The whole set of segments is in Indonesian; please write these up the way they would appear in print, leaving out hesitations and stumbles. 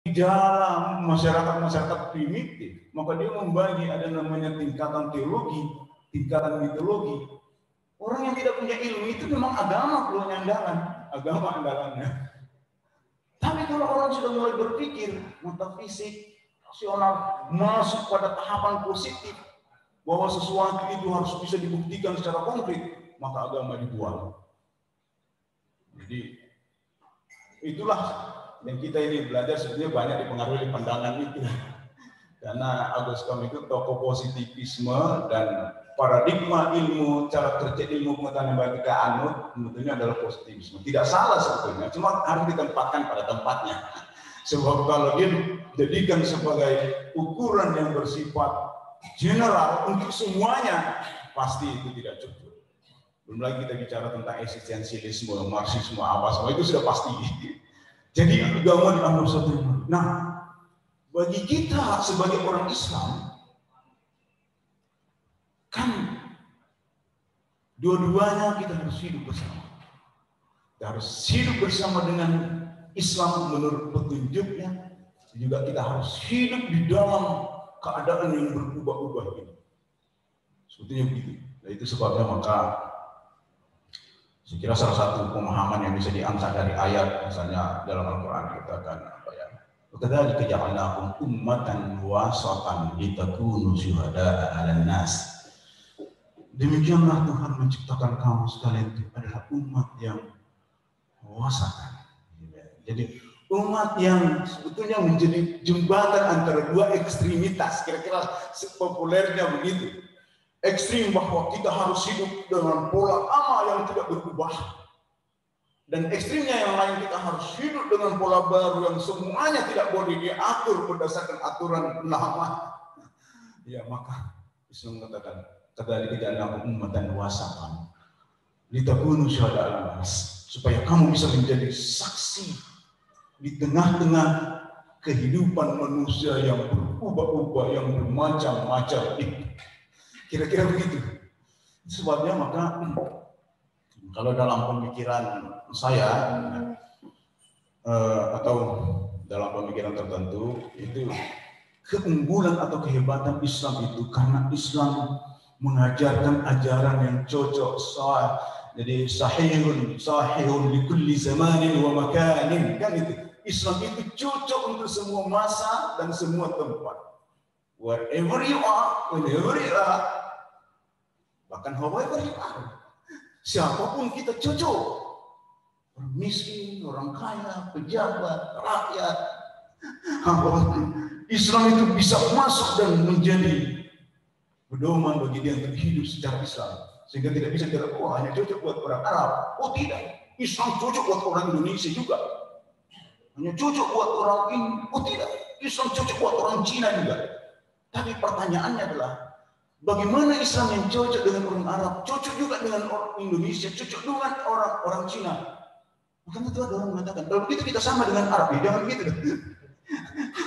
di dalam masyarakat primitif, maka dia membagi ada namanya tingkatan teologi, tingkatan mitologi. Orang yang tidak punya ilmu itu memang agama belum andalan, agama andalannya. Tapi kalau orang sudah mulai berpikir metafisik, rasional, masuk pada tahapan positif bahwa sesuatu itu harus bisa dibuktikan secara konkret, maka agama dibuang. Jadi itulah yang kita ini belajar sebenarnya banyak dipengaruhi pandangan itu. Karena Agus Kam itu tokoh positivisme dan paradigma ilmu, cara kerja ilmu pengetahuan yang kita anut sebetulnya adalah positivisme. Tidak salah sebetulnya, cuma harus ditempatkan pada tempatnya. Sebab kalau dia dijadikan sebagai ukuran yang bersifat general untuk semuanya, pasti itu tidak cukup. Belum lagi kita bicara tentang eksistensialisme, marxisme, apa semua itu sudah pasti. Jadi agama dianggap satu. Nah, bagi kita sebagai orang Islam, kan dua-duanya kita harus hidup bersama. Kita harus hidup bersama dengan Islam menurut petunjuknya, juga kita harus hidup di dalam keadaan yang berubah-ubah ini. Sebetulnya begitu. Nah, itu sebabnya maka saya kira salah satu pemahaman yang bisa diangkat dari ayat, misalnya dalam Al-Quran dikatakan apa ya? Kadzalika ja'alnakum ummatan wasatan litakunu syuhada'a 'alan nas. Demikianlah Tuhan menciptakan kamu sekalian itu adalah umat yang wasatan. Jadi umat yang sebetulnya menjadi jembatan antara dua ekstremitas, kira-kira populernya begitu. Ekstrim bahwa kita harus hidup dengan pola lama yang tidak berubah, dan ekstrimnya yang lain kita harus hidup dengan pola baru yang semuanya tidak boleh diatur berdasarkan aturan lama. Ya, maka Islam mengatakan kadzalika ja'alnakum ummatan wasatan litakunu syuhada'a 'alan nas, supaya kamu bisa menjadi saksi di tengah-tengah kehidupan manusia yang berubah-ubah, yang bermacam-macam. Kira-kira begitu. Sebabnya maka kalau dalam pemikiran saya atau dalam pemikiran tertentu itu keunggulan atau kehebatan Islam itu karena Islam mengajarkan ajaran yang cocok jadi sahihun li kulli zamanin wa makanin, kan itu. Islam itu cocok untuk semua masa dan semua tempat. Wherever you are, whenever you are, bahkan however you are, siapapun kita cocok. Orang miskin, orang kaya, pejabat, rakyat, Islam itu bisa masuk dan menjadi pedoman bagi dia untuk hidup secara Islam. Sehingga tidak bisa kita, oh hanya cocok buat orang Arab. Oh tidak, Islam cocok buat orang Indonesia juga. Hanya cocok buat orang ini. Oh tidak, Islam cocok buat orang Cina juga. Tapi pertanyaannya adalah, bagaimana Islam yang cocok dengan orang Arab, cocok juga dengan orang Indonesia, cocok dengan orang Cina? Bukan itu ada orang mengatakan, kalau begitu kita sama dengan Arab, ya jangan begitu.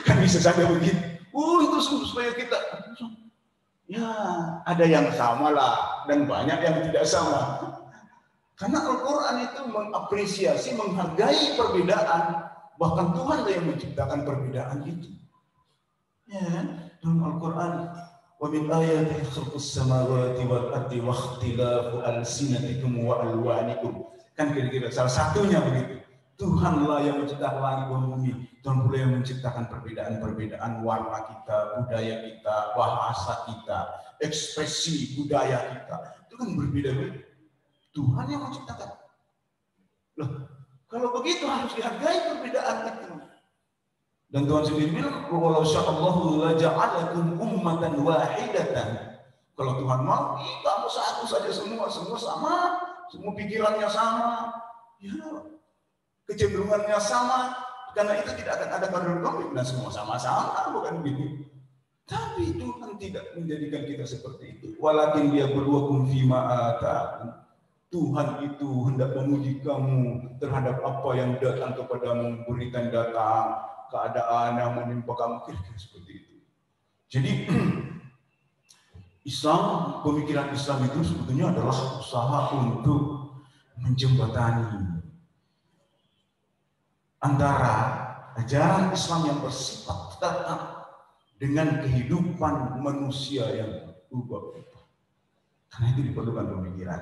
Kan bisa saja begitu. Untuk supaya kita, ya ada yang sama lah, dan banyak yang tidak sama. Karena Al-Quran itu mengapresiasi, menghargai perbedaan. Bahkan Tuhan yang menciptakan perbedaan itu. Ya, dalam Al-Quran, wa min ayatihi khalqus samawati wal ardi wa ikhtilafu alsinatikum wa alwanikum. Kan kira-kira salah satunya begitu. Tuhanlah yang menciptakan langit dan bumi, Tuhan pula yang menciptakan perbedaan-perbedaan warna kita, budaya kita, bahasa kita, ekspresi budaya kita. Itu kan berbeda-beda. Tuhan yang menciptakan. Loh, kalau begitu harus dihargai perbedaan itu. Dan Tuhan sendiri bilang, "Walau sya'allahu la ja'alakum ummatan wahidatan." Kalau Tuhan mau, kamu satu saja semua sama, semua pikirannya sama, ya, kecenderungannya sama, karena itu tidak akan ada konflik, dan semua sama-sama, bukan begitu. Tapi Tuhan tidak menjadikan kita seperti itu. Walakin dia berwakum fima ata'akum. Tuhan itu hendak menguji kamu terhadap apa yang datang kepadamu, berikan datang, keadaan yang menimpa kamu, kira-kira seperti itu. Jadi Islam, pemikiran Islam itu sebetulnya adalah usaha untuk menjembatani antara ajaran Islam yang bersifat tetap dengan kehidupan manusia yang berubah-ubah. Karena itu diperlukan pemikiran.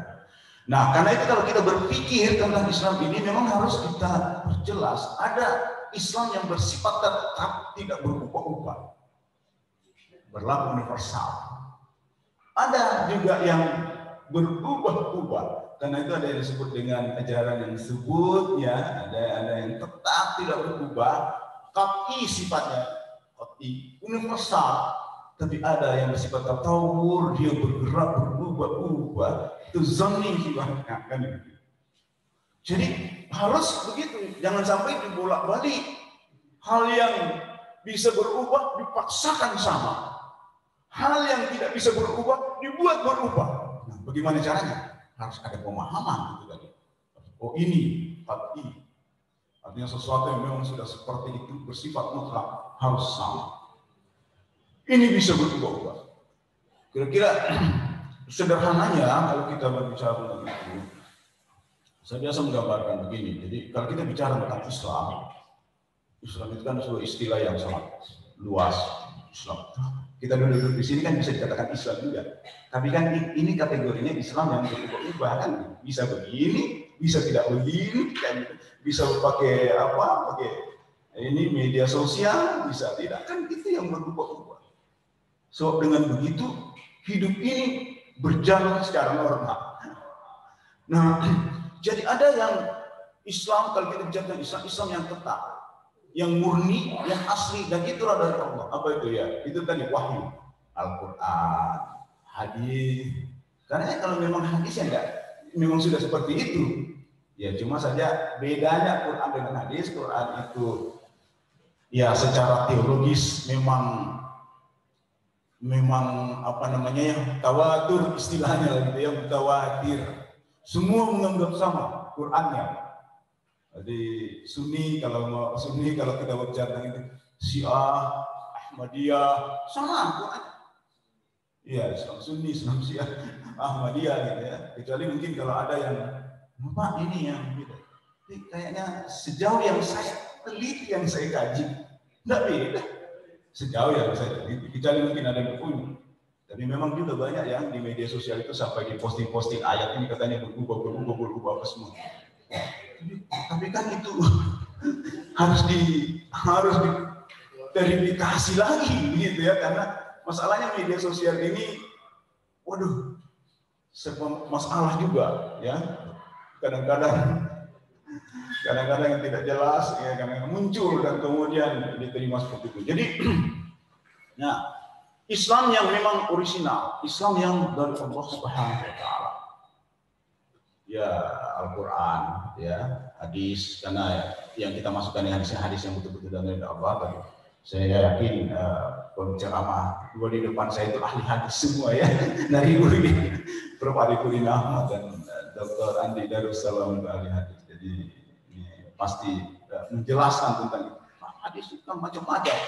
Nah, karena itu kalau kita berpikir tentang Islam ini memang harus kita perjelas. Ada Islam yang bersifat tetap, tidak berubah-ubah, berlaku universal. Ada juga yang berubah-ubah. Karena itu ada yang disebut dengan ajaran yang disebut, ya, ada yang tetap tidak berubah, qat'i sifatnya, qat'i universal. Tapi ada yang bersifat tatawur, dia bergerak, berubah-ubah, itu zanni sifatnya, kan gitu. Jadi harus begitu, jangan sampai dibolak-balik. Hal yang bisa berubah dipaksakan sama, hal yang tidak bisa berubah dibuat berubah. Nah, bagaimana caranya? Harus ada pemahaman gitu tadi. Oh ini qat'i, artinya sesuatu yang memang sudah seperti itu, bersifat mutlak, harus sama. Ini bisa berubah-ubah. Kira-kira sederhananya kalau kita berbicara tentang itu, saya biasa menggambarkan begini. Jadi kalau kita bicara tentang Islam, Islam itu kan sebuah istilah yang sangat luas. Islam. Kita duduk di sini kan bisa dikatakan Islam juga. Tapi kan ini kategorinya Islam yang berubah-ubah kan. Bisa begini, bisa tidak begini, kan bisa pakai apa? Pakai ini media sosial, bisa tidak, kan itu yang berubah-ubah. So dengan begitu hidup ini berjalan secara normal. Nah, jadi ada yang Islam, kalau kita bicara Islam, Islam yang tetap, yang murni, yang asli, dan itulah dari Allah. Apa itu ya? Itu tadi wahyu, Al-Quran, hadis. Karena kalau memang hadisnya enggak, memang sudah seperti itu. Ya cuma saja bedanya Quran dengan hadis. Quran itu ya secara teologis memang apa namanya ya, tawatur istilahnya gitu ya, mutawatir. Semua menganggap sama Qurannya. Jadi Sunni kalau kita berbicara itu Syiah, Ahmadiyah sama Quran. Iya, Islam Sunni, Islam Syiah, Ahmadiyah gitu ya. Kecuali mungkin kalau ada yang apa ini yang beda. Jadi kayaknya sejauh yang saya teliti, yang saya kaji, enggak beda. Sejauh yang saya teliti, kecuali mungkin ada yang punya. Tapi memang juga banyak yang di media sosial itu sampai di posting ayat ini katanya berubah apa semua. Tapi kan itu harus diverifikasi lagi gitu ya, karena masalahnya media sosial ini, waduh, masalah juga ya. Kadang-kadang yang tidak jelas, ya, kadang-kadang muncul dan kemudian diterima seperti itu. Jadi, nah, Islam yang memang orisinal, Islam yang dari Allah Subhanahu Wa Taala, ya Al-Quran, ya hadis, karena yang kita masukkan yang hadis yang betul-betul dari Allah. Saya yakin penceramah dua di depan saya itu ahli hadis semua ya, dari Prof. Arifudin Ahmad dan Dr. Andi Darussalam ahli hadis. Jadi ini pasti menjelaskan tentang itu. Hadis itu kan macam-macam.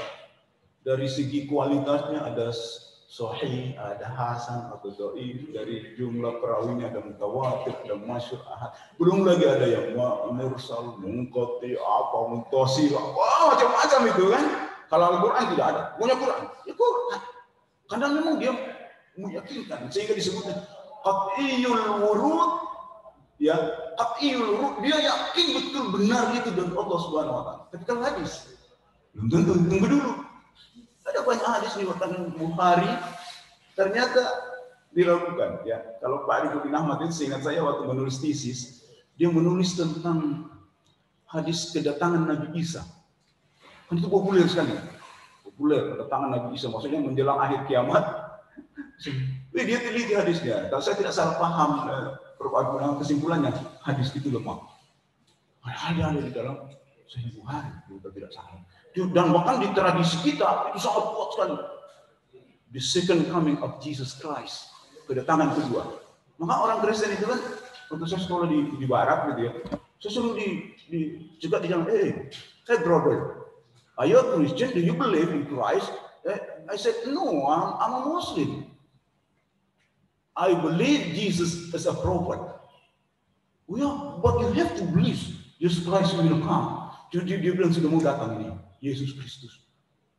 Dari segi kualitasnya ada sahih, ada hasan atau dhaif, dari jumlah perawinya ada mutawatir, ada masyhur, ahad. Belum lagi ada yang mursal, munqati, apa muttasil, wah macam-macam itu kan. Kalau Al-Quran tidak ada, punya Quran, ya Quran. Karena memang dia meyakinkan, sehingga disebutnya qat'iyul wurud, ya qat'iyul wurud, dia yakin betul benar itu dari Allah Subhanahu Wa Taala. Tapi kalau hadis, belum tentu, tunggu dulu. Ada banyak hadis riwayat Bukhari, ternyata diragukan. Ya, kalau Pak Arifudin Ahmad itu seingat saya waktu menulis tesis, dia menulis tentang hadis kedatangan Nabi Isa. Kan itu populer sekali, populer kedatangan Nabi Isa, maksudnya menjelang akhir kiamat. Dia teliti hadisnya. Kalau saya tidak salah paham, kesimpulannya hadis itu lemah. Ada di dalam Sahih Bukhari, juga tidak salah. Dan bahkan di tradisi kita itu sangat kuat sekali. The second coming of Jesus Christ, kedatangan kedua. Maka orang Kristen itu kan, waktu saya sekolah di Barat gitu ya, saya selalu juga di jalan, hey brother, are you a Christian? Do you believe in Christ? I said, no, I'm a Muslim. I believe Jesus is a prophet. Well, but you have to believe Jesus Christ will come. Jadi dia bilang sudah mau datang ini, Yesus Kristus.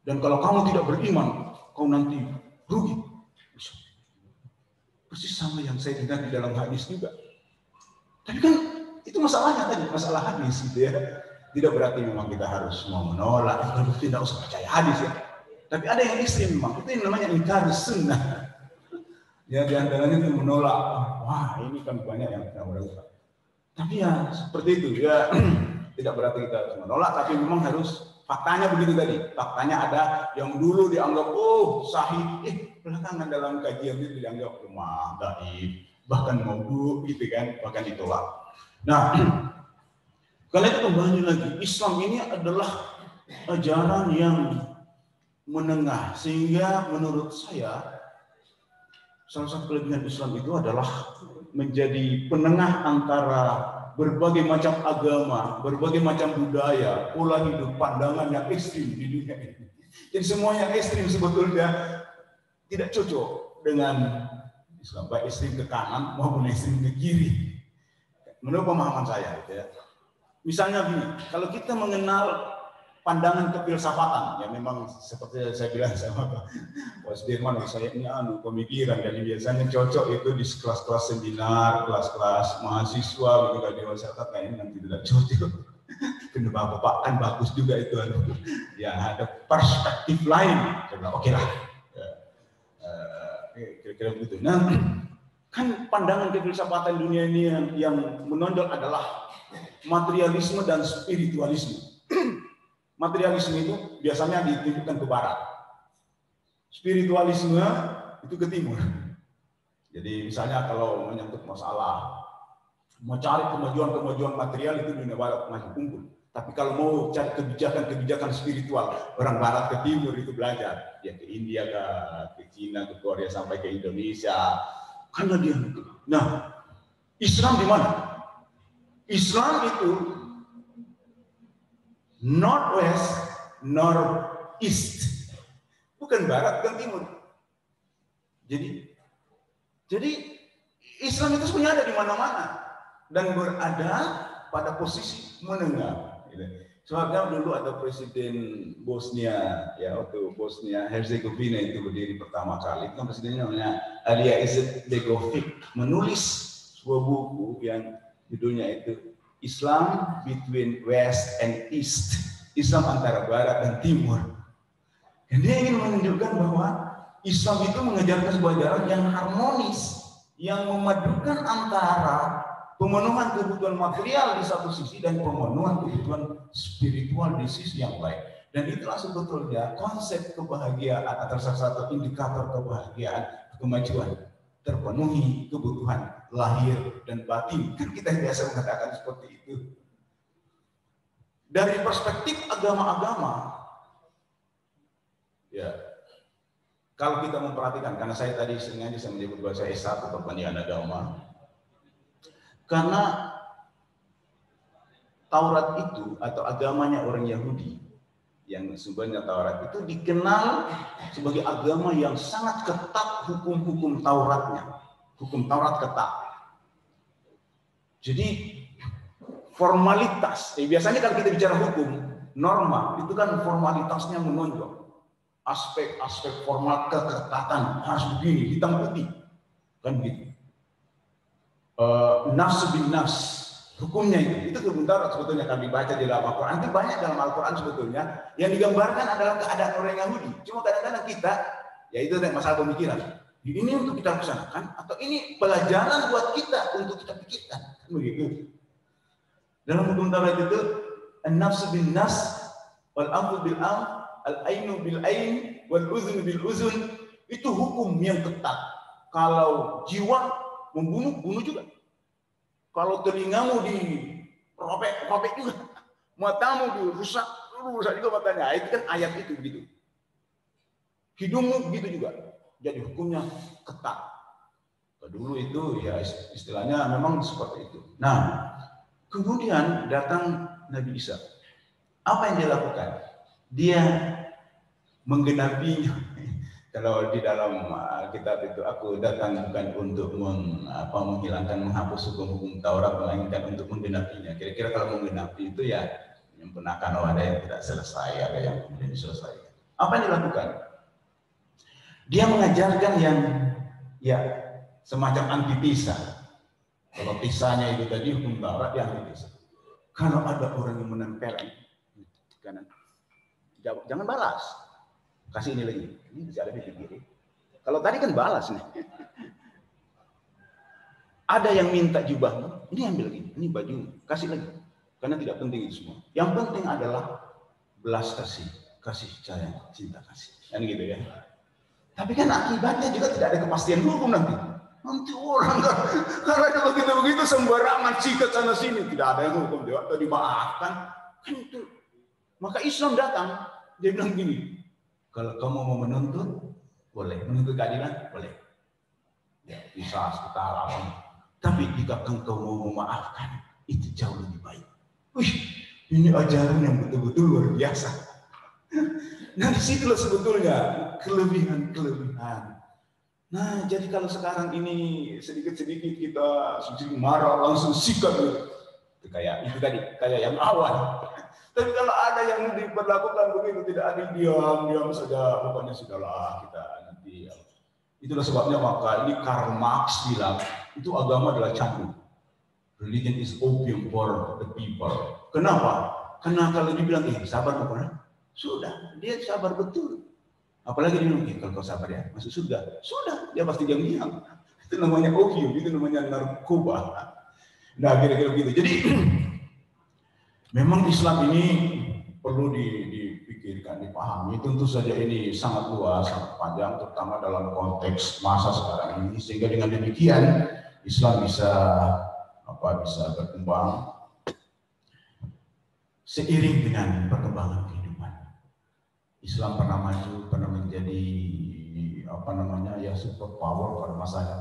Dan kalau kamu tidak beriman, kau nanti rugi. Persis sama yang saya dengar di dalam hadis juga. Tapi kan itu masalahnya tadi, masalah hadis gitu ya. Tidak berarti memang kita harus mau menolak, tidak usah percaya hadis ya. Tapi ada yang ekstrim memang, itu yang namanya ingkar sunnah. Ya di antaranya itu menolak, wah ini kan banyak yang tidak berubah. Tapi ya seperti itu ya, tidak berarti kita harus menolak, tapi memang harus faktanya begitu tadi. Faktanya ada yang dulu dianggap sahih, belakangan dalam kajian itu dianggap lemah, dhaif, bahkan maudhu gitu kan, bahkan ditolak. Nah, karena itu kembali lagi, Islam ini adalah ajaran yang menengah, sehingga menurut saya salah satu kelebihan Islam itu adalah menjadi penengah antara berbagai macam agama, berbagai macam budaya, pola hidup, pandangan yang ekstrim di dunia ini. Jadi semua yang ekstrim sebetulnya tidak cocok dengan Islam, baik ekstrim ke kanan maupun ekstrim ke kiri. Menurut pemahaman saya, gitu ya. Misalnya gini, kalau kita mengenal pandangan kefilsafatan, ya memang seperti saya bilang sama Pak Sudirman, saya ini pemikiran, jadi biasanya cocok itu di kelas-kelas seminar, kelas-kelas mahasiswa, begitu di masyarakat kayaknya nanti tidak cocok. Kenapa Bapak kan bagus juga itu, ya ada perspektif lain, oke lah, kira-kira begitu. Nah, kan pandangan kefilsafatan dunia ini yang menonjol adalah materialisme dan spiritualisme. Materialisme itu biasanya ditunjukkan ke barat, spiritualisme itu ke timur. Jadi misalnya kalau menyangkut masalah mau cari kemajuan material itu dunia barat masih unggul. Tapi kalau mau cari kebijakan spiritual, orang barat ke timur itu belajar, ya ke India, ke Cina, ke Korea sampai ke Indonesia. Karena dia. Nah, Islam di mana? Islam itu Northwest, Northeast, bukan barat, bukan timur. Jadi Islam itu sebenarnya ada di mana-mana dan berada pada posisi menengah. Sebabnya dulu ada presiden Bosnia, ya waktu Bosnia Herzegovina itu berdiri pertama kali, itu kan presidennya namanya Alija Izetbegovic, menulis sebuah buku yang judulnya itu Islam between West and East, Islam antara Barat dan Timur. Dan dia ingin menunjukkan bahwa Islam itu mengajarkan sebuah ajaran yang harmonis, yang memadukan antara pemenuhan kebutuhan material di satu sisi dan pemenuhan kebutuhan spiritual di sisi yang lain. Dan itulah sebetulnya konsep kebahagiaan atau salah satu indikator kebahagiaan, kemajuan, terpenuhi kebutuhan lahir dan batin. Kan kita biasa mengatakan seperti itu. Dari perspektif agama-agama, ya, kalau kita memperhatikan, karena saya tadi sengaja saya menyebut bahwa saya S1 perbandingan agama, karena Taurat itu atau agamanya orang Yahudi, yang sebenarnya Taurat itu dikenal sebagai agama yang sangat ketat hukum-hukum Tauratnya, hukum Taurat ketat. Jadi formalitas, biasanya kalau kita bicara hukum, norma, itu kan formalitasnya menonjol. Aspek-aspek formal keketatan harus begini, hitam putih, kan gitu. Nafs bin nafs, hukumnya itu sebentar sebetulnya kami baca di dalam Al-Quran, itu banyak dalam Al-Quran sebetulnya yang digambarkan adalah keadaan orang Yahudi. Cuma kadang-kadang kita, ya itu masalah pemikiran. Ini untuk kita laksanakan atau ini pelajaran buat kita untuk kita pikirkan, kan begitu. Dalam hukum Taurat itu, an-nafs bin nafs, wal anfu bil anf, al-ainu bil ain, wal uzun bil uzun, itu hukum yang ketat. Kalau jiwa membunuh, bunuh juga. Kalau telingamu dirobek juga, matamu dirusak juga matanya. Itu kan ayat itu begitu. Hidungmu begitu juga. Jadi hukumnya ketat. Dulu itu ya istilahnya memang seperti itu. Nah, kemudian datang Nabi Isa. Apa yang dia lakukan? Dia menggenapinya. Kalau di dalam kitab itu, aku datang bukan untuk menghilangkan, menghapus hukum-hukum Taurat, melainkan untuk menggenapinya. Kira-kira kalau menggenapi itu ya Menyempurnakan, ada yang tidak selesai, ada yang kemudian diselesaikan. Apa yang dilakukan? Dia mengajarkan yang ya semacam antitesa. Kalau tisanya itu tadi hukum barat, dia antitesa. Kalau ada orang yang menempel kanan, jangan balas, kasih ini lagi. Ini bisa ada di kiri. Kalau tadi kan balas nih. Ada yang minta jubahmu, ini ambil lagi, ini baju, kasih lagi. Karena tidak penting itu semua. Yang penting adalah belas kasih, kasih sayang, cinta kasih. Kan gitu ya. Tapi kan akibatnya juga tidak ada kepastian hukum nanti. Nanti orang karena kalau begitu sembarangan sikat sana sini, tidak ada yang hukum dia atau dimaafkan. Kan itu. Maka Islam datang, dia bilang gini, kalau kamu mau menuntut, boleh. Menuntut keadilan, boleh. Ya, bisa setara apa. Tapi jika engkau mau memaafkan, itu jauh lebih baik. Wih, ini ajaran yang betul-betul luar biasa. Nah, disitulah sebetulnya kelebihan. Nah, jadi kalau sekarang ini sedikit-sedikit kita marah langsung sikat gitu. Itu kayak itu tadi, kayak yang awal. Tapi kalau ada yang diperlakukan begitu, tidak ada diam saja, pokoknya sudahlah kita nanti. Itulah sebabnya maka ini Karl Marx bilang itu agama adalah candu. Religion is opium for the people. Kenapa? Karena kalau dibilang sabar pokoknya, sudah dia sabar betul. Apalagi dia bilang, kalau kau sabar ya masuk surga. Sudah, dia pasti diam-diam. Itu namanya opium, itu namanya narkoba. Nah, kira-kira begitu. Jadi memang Islam ini perlu dipikirkan, dipahami. Tentu saja ini sangat luas, sangat panjang, terutama dalam konteks masa sekarang ini. Sehingga dengan demikian Islam bisa berkembang seiring dengan perkembangan kehidupan. Islam pernah maju, pernah menjadi super power pada masanya,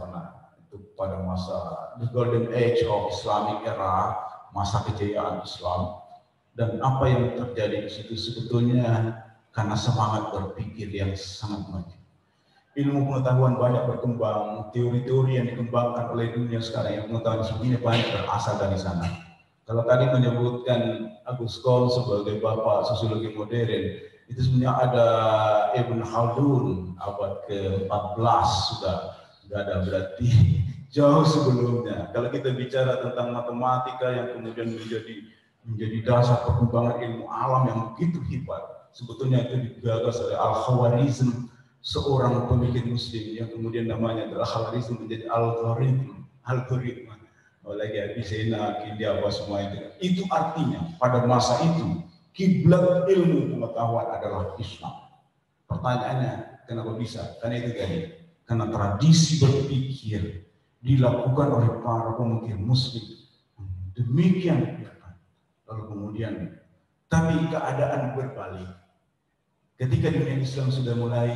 pada masa the golden age of Islamic era, masa kejayaan Islam. Dan apa yang terjadi di situ sebetulnya karena semangat berpikir yang sangat maju. Ilmu pengetahuan banyak berkembang, teori-teori yang dikembangkan oleh dunia sekarang yang pengetahuan sebetulnya banyak berasal dari sana. Kalau tadi menyebutkan Agus Kohn sebagai bapak sosiologi modern, itu sebenarnya ada Ibn Khaldun abad ke-14 sudah ada, berarti jauh sebelumnya. Kalau kita bicara tentang matematika yang kemudian menjadi dasar perkembangan ilmu alam yang begitu hebat, sebetulnya itu digagas oleh Al-Khawarizm, seorang pemikir muslim yang kemudian namanya adalah Khawarizm menjadi algoritma oleh Avicenna, Kindia, semua itu. Itu artinya pada masa itu kiblat ilmu pengetahuan adalah Islam. Pertanyaannya, kenapa bisa? Karena itu tadi, karena tradisi berpikir dilakukan oleh para pemikir muslim. Demikian, lalu kemudian, tapi keadaan berbalik. Ketika dunia Islam sudah mulai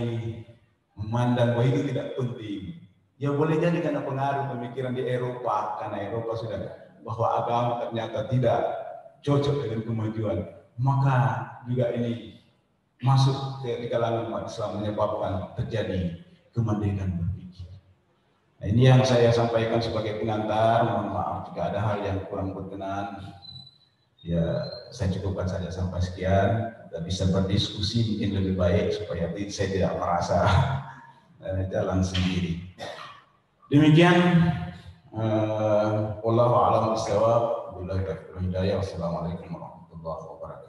memandang bahwa itu tidak penting, ya boleh jadi karena pengaruh pemikiran di Eropa, karena Eropa sudah bahwa agama ternyata tidak cocok dengan kemajuan. Maka juga ini masuk di kalangan umat Islam menyebabkan terjadi kemerdekaan berpikir. Nah, ini yang saya sampaikan sebagai pengantar. Mohon maaf jika ada hal yang kurang berkenan. Ya, saya cukupkan saja sampai sekian. Dan bisa berdiskusi mungkin lebih baik supaya saya tidak merasa jalan sendiri. Demikian. Wallahu a'lam bishawab. Billahi taufiq wal hidayah. Wassalamualaikum warahmatullahi wabarakatuh.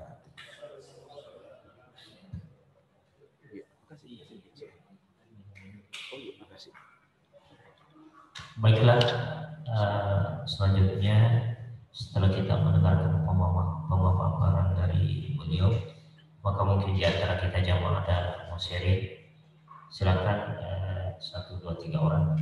Baiklah, selanjutnya setelah kita mendengarkan pemaparan dari beliau, maka mungkin di antara kita jamaah ada mau sharing. Silakan 1, 2, 3 orang.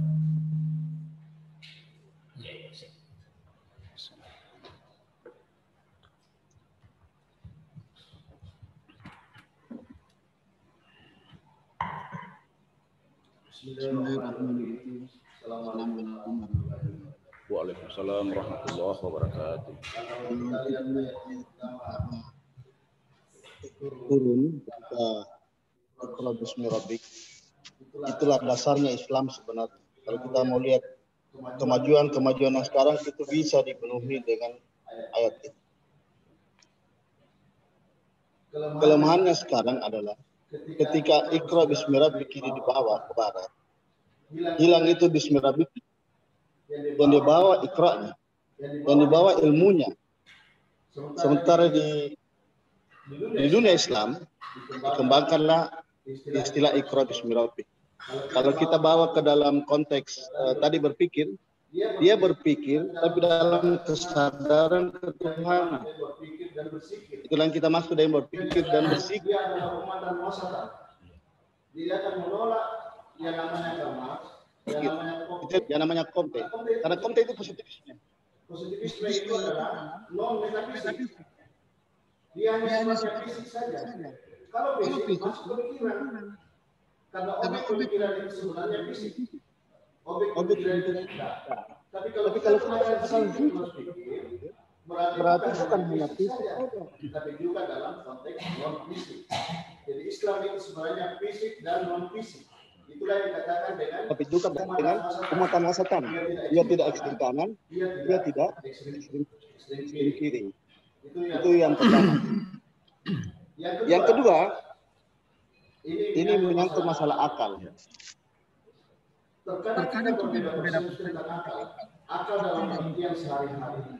Bismillahirrahmanirrahim. Assalamualaikum warahmatullahi wabarakatuh. Waalaikumsalam warahmatullahi wabarakatuh. Turun ketika Iqra bismi rabbik, itulah dasarnya Islam sebenarnya. Kalau kita mau lihat kemajuan yang sekarang itu bisa dipenuhi dengan ayat itu. Kelemahannya sekarang adalah ketika Iqra bismi rabbika dibawa ke barat, hilang itu bismi rabbika, yang dibawa Iqra'nya, yang dibawa ilmunya. Sementara di dunia Islam dikembangkanlah istilah Iqra bismi rabbika. Kalau kita bawa ke dalam konteks tadi berpikir, dia berpikir tapi dalam kesadaran ketuhanan. Itulah yang kita maksud dengan berpikir dan bersikap. Dia adalah umat dan wasatan. Dia akan menolak yang namanya kemas, yang namanya komte. Karena komte itu positivisme. Positivisme itu adalah non metafisik. Dia hanya sifatnya fisik saja. Kalau fisik masuk pemikiran. Karena objek pemikiran itu sebenarnya fisik. Objek pemikiran itu tidak. Tapi kalau kita menggunakan fisik berpikir, berarti bukan hanya fisik saja, tapi juga dalam konteks non fisik. Jadi Islam itu sebenarnya fisik dan non fisik. Itulah yang dikatakan dengan tapi juga dengan umatan wasatan. Dia tidak ekstrem kanan, dia tidak ekstrem kiri. Itu yang pertama. Yang kedua, ini menyangkut masalah akal. Terkadang kita berbeda tentang akal. Akal dalam artian sehari-hari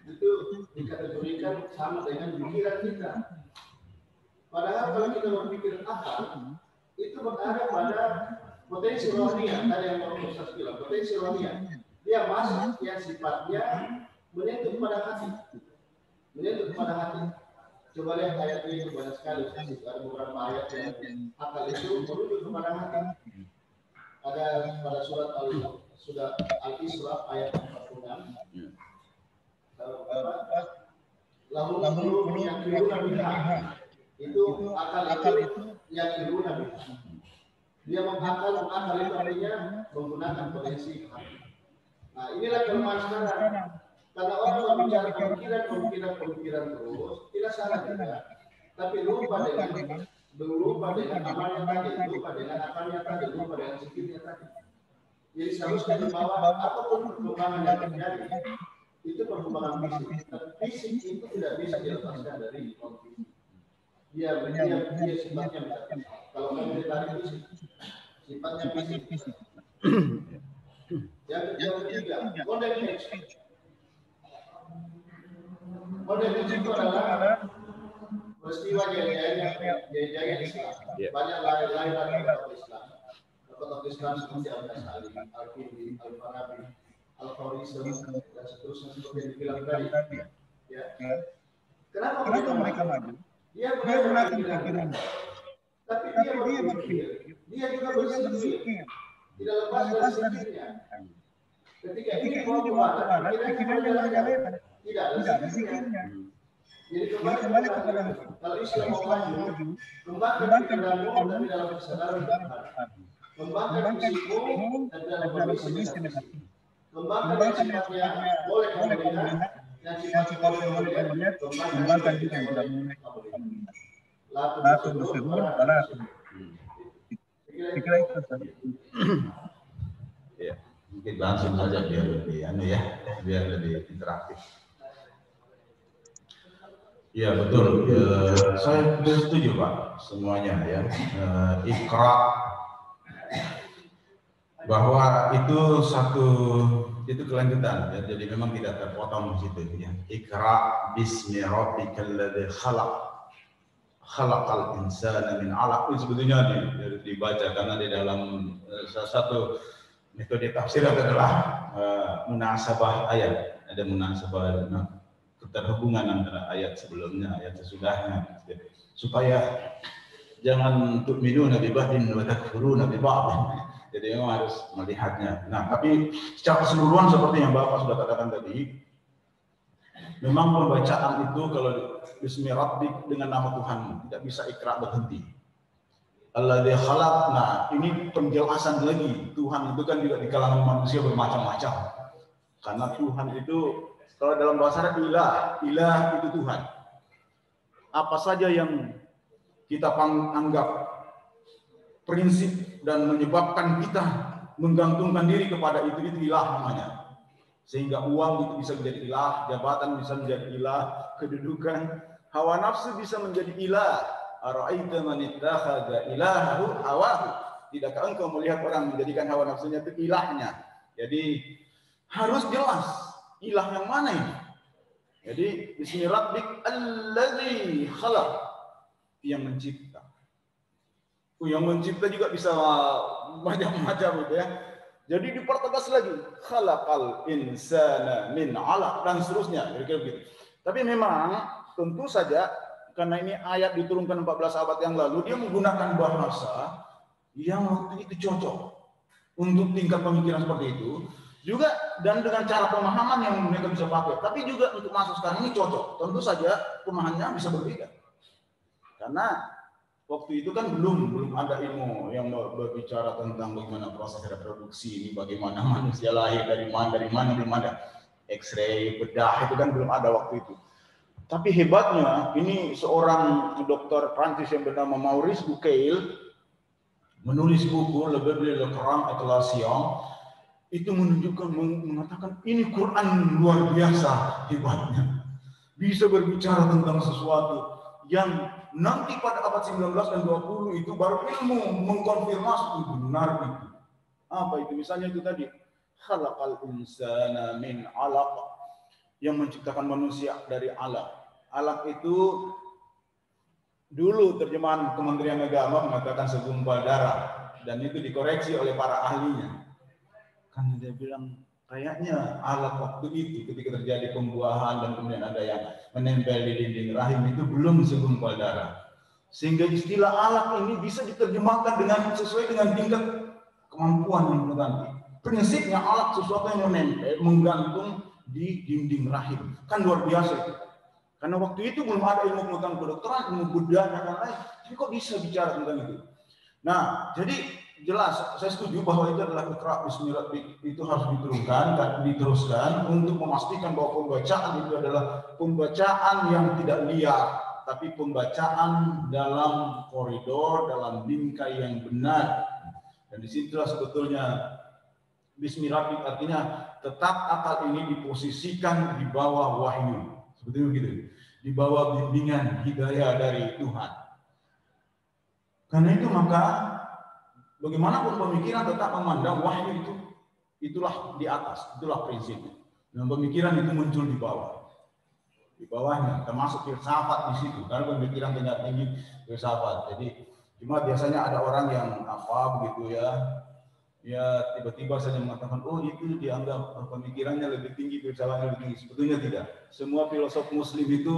itu dikategorikan sama dengan pikiran kita. Padahal kalau kita berpikir akal, itu berada pada potensi rohania. Tadi yang Pak Ustaz bilang, potensi rohania. Dia masuk yang sifatnya menyentuh kepada hati. Menyentuh kepada hati. Coba lihat ayat ini banyak sekali. Ada beberapa ayat yang akal itu merujuk kepada hati. Ada pada surat Al-Isra ayat 46. Lalu yang kiruna biha. Itu akal itu yang kiruna biha. Dia mengakal itu artinya menggunakan potensi hati. Nah, inilah kelemahan sekarang. Karena orang berbicara pemikiran terus, tidak salah juga. Tapi lupa dengan amalnya tadi, lupa dengan akalnya tadi, lupa dengan zikirnya tadi. Jadi seharusnya di bawah apapun perkembangan yang terjadi, itu perkembangan fisik. Fisik itu tidak bisa dilepaskan dari non-fisik. Dia sifatnya bisa. Kalau kamu ditarik fisik, sifatnya fisik. Yang ketiga, modern age. Modern age itu adalah peristiwa jaya Islam. Banyak lain-lain tokoh Islam. Tokoh Islam seperti Al-Ghazali, Al-Kindi, Al-Farabi, Al-Khwarizmi, dan seterusnya seperti yang dibilang tadi. Ya. Kenapa mereka maju? Dia menggunakan pikiran. Tapi dia berpikir. Dia juga berpikir. Tidak lepas dari zikirnya. Ketika ini dibawa ke barat, pikirannya berjalan. Tidak ada zikirnya. Jadi kembali kepada kalau Islam mau maju, kembangkan pikiranmu tapi dalam kesadaran Tuhan. Kembangkan fisikmu dan dalam kondisi negatif. Kembangkan sifatnya boleh kamu lihat dan sifatnya boleh kamu lihat. Kembangkan juga yang tidak boleh kamu lihat. Latu bersegur, latu. Kira-kira itu saja. Ya, mungkin langsung saja biar lebih interaktif. Ya betul, saya setuju Pak semuanya ya. Iqra bahwa itu kelanjutan ya, jadi memang tidak terpotong di situ ya. Iqra bismi rabbikal ladzi khalaqal insana min 'alaq. Sebetulnya dibaca karena di dalam salah satu metode tafsir adalah munasabah ayat, ada munasabah keterhubungan antara ayat sebelumnya, ayat sesudahnya, supaya jangan tu'minuna bi ba'din wa takfuruna bi ba'd. Jadi memang harus melihatnya. Nah, tapi secara keseluruhan seperti yang Bapak sudah katakan tadi, memang pembacaan itu kalau bismi rabbik dengan nama Tuhan tidak bisa ikra berhenti. Alladzi khalaq. Nah, ini penjelasan lagi. Tuhan itu kan juga di kalangan manusia bermacam-macam. Karena Tuhan itu kalau dalam bahasa Arab ilah itu Tuhan. Apa saja yang kita anggap prinsip dan menyebabkan kita menggantungkan diri kepada itu ilah namanya. Sehingga uang itu bisa menjadi ilah, jabatan bisa menjadi ilah, kedudukan, Hawa nafsu bisa menjadi ilah. Ara'aita man ittakhadha ilahahu hawahu. Tidakkah engkau melihat orang menjadikan hawa nafsunya itu ilahnya? Jadi harus jelas ilah yang mana ini. Jadi bismi rabbik alladzi khalaq, yang mencipta. Yang mencipta juga bisa macam-macam gitu ya. Jadi dipertegas lagi, khalaqal insana min 'alaq dan seterusnya, kira-kira begitu. Tapi memang tentu saja karena ini ayat diturunkan 14 abad yang lalu, dia menggunakan bahasa yang waktu itu cocok untuk tingkat pemikiran seperti itu juga, dan dengan cara pemahaman yang mereka bisa pakai. Tapi juga untuk masuk sekarang ini cocok. Tentu saja pemahamannya bisa berbeda. Karena waktu itu kan belum ada ilmu yang berbicara tentang bagaimana proses reproduksi ini, bagaimana manusia lahir dari mana belum ada. X-ray, bedah itu kan belum ada waktu itu. Tapi hebatnya ini seorang dokter Prancis yang bernama Maurice Bucaille menulis buku Le Bible Le Coran et la Science, itu menunjukkan, mengatakan ini Quran luar biasa hebatnya. Bisa berbicara tentang sesuatu yang nanti pada abad 19 dan 20 itu baru ilmu mengkonfirmasi benar itu. Apa itu? Misalnya itu tadi, khalaqal insana min 'alaq, yang menciptakan manusia dari alaq. Alaq itu dulu terjemahan Kementerian Agama mengatakan segumpal darah, dan itu dikoreksi oleh para ahlinya. Kan dia bilang kayaknya alaq waktu itu ketika terjadi pembuahan dan kemudian ada yang menempel di dinding rahim itu belum segumpal darah. Sehingga istilah alaq ini bisa diterjemahkan dengan sesuai dengan tingkat kemampuan yang nanti. Prinsipnya alaq sesuatu yang menempel, menggantung di dinding rahim. Kan luar biasa itu. Karena waktu itu belum ada ilmu pengetahuan kedokteran, ilmu budaya dan lain-lain. Tapi kok bisa bicara tentang itu? Nah, jadi jelas saya setuju bahwa itu adalah Iqra bismi rabbik, itu harus diturunkan dan diteruskan untuk memastikan bahwa pembacaan itu adalah pembacaan yang tidak liar, tapi pembacaan dalam koridor, dalam bingkai yang benar. Dan disitulah sebetulnya bismi rabbik artinya tetap akal ini diposisikan di bawah wahyu. Sebetulnya begitu, di bawah bimbingan hidayah dari Tuhan. Karena itu maka bagaimanapun pemikiran tetap memandang wahyu itulah di atas, itulah prinsipnya. Dan pemikiran itu muncul di bawah, di bawahnya, termasuk filsafat di situ. Karena pemikiran tinggi filsafat. Jadi cuma biasanya ada orang yang begitu ya tiba-tiba saja mengatakan, oh itu dianggap pemikirannya lebih tinggi, filsafatnya lebih tinggi. Sebetulnya tidak. Semua filosof Muslim itu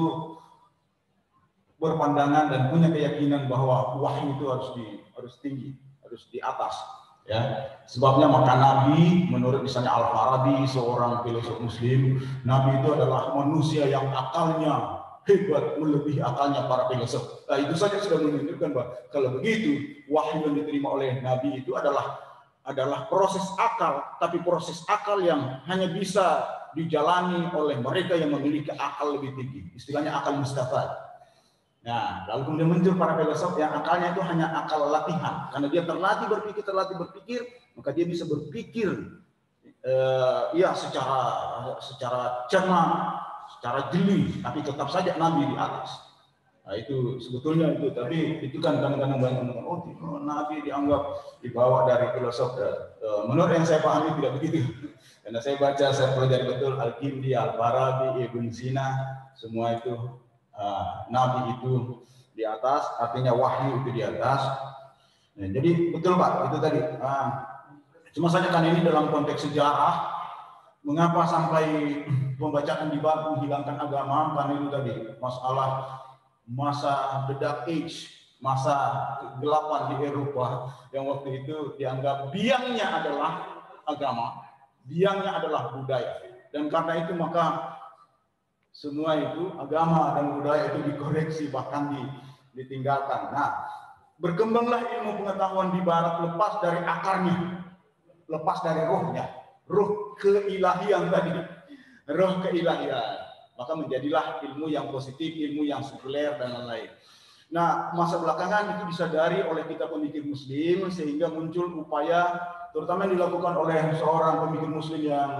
berpandangan dan punya keyakinan bahwa wahyu itu harus tinggi, harus di atas. Ya, sebabnya maka Nabi, menurut misalnya Al-Farabi, seorang filosof Muslim, Nabi itu adalah manusia yang akalnya hebat melebihi akalnya para filosof. Nah, itu saja sudah menunjukkan bahwa kalau begitu wahyu yang diterima oleh Nabi itu adalah proses akal, tapi proses akal yang hanya bisa dijalani oleh mereka yang memiliki akal lebih tinggi. Istilahnya akal mustafad. Nah, lalu kemudian muncul para filosof yang akalnya itu hanya akal latihan. Karena dia terlatih berpikir, maka dia bisa berpikir secara cermat, secara jeli, tapi tetap saja Nabi di atas. Nah, itu sebetulnya itu, tapi itu kan kadang-kadang banyak mengatakan, oh Nabi dianggap dibawa dari filosof. Menurut yang saya pahami tidak begitu. Karena saya baca, saya pelajari betul Al-Kindi, Al-Farabi, Ibn Sina, semua itu Nabi itu di atas, artinya wahyu itu di atas. Nah, jadi betul Pak, itu tadi. Cuma saja kan ini dalam konteks sejarah, mengapa sampai pembacaan di bab menghilangkan agama, kan itu tadi masalah masa the dark age, masa kegelapan di Eropa yang waktu itu dianggap biangnya adalah agama, biangnya adalah budaya, dan karena itu maka semua itu agama dan budaya itu dikoreksi, bahkan ditinggalkan. Nah, berkembanglah ilmu pengetahuan di Barat lepas dari akarnya, lepas dari rohnya, roh keilahian tadi, roh keilahian. Maka menjadilah ilmu yang positif, ilmu yang sekuler dan lain-lain. Nah, masa belakangan itu disadari oleh kita pemikir Muslim, sehingga muncul upaya, terutama yang dilakukan oleh seorang pemikir Muslim yang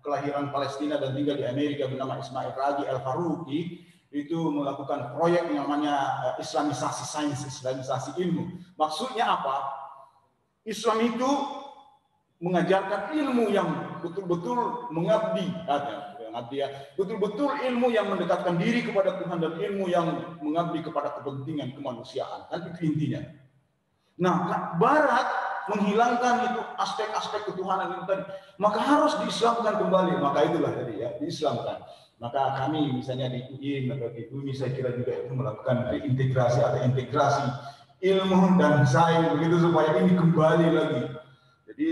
kelahiran Palestina dan tinggal di Amerika bernama Ismail Ragi Al-Faruqi. itu melakukan proyek yang namanya Islamisasi sains, Islamisasi ilmu. Maksudnya apa? Islam itu mengajarkan ilmu yang betul-betul mengabdi, betul-betul ilmu yang mendekatkan diri kepada Tuhan dan ilmu yang mengabdi kepada kepentingan kemanusiaan. Kan itu intinya. Nah, Barat menghilangkan itu aspek-aspek ketuhanan itu tadi, maka harus diislamkan kembali. Maka itulah tadi ya, diislamkan. Maka kami misalnya di UIN atau di UNI saya kira juga itu melakukan reintegrasi atau integrasi ilmu dan sains begitu supaya ini kembali lagi. Jadi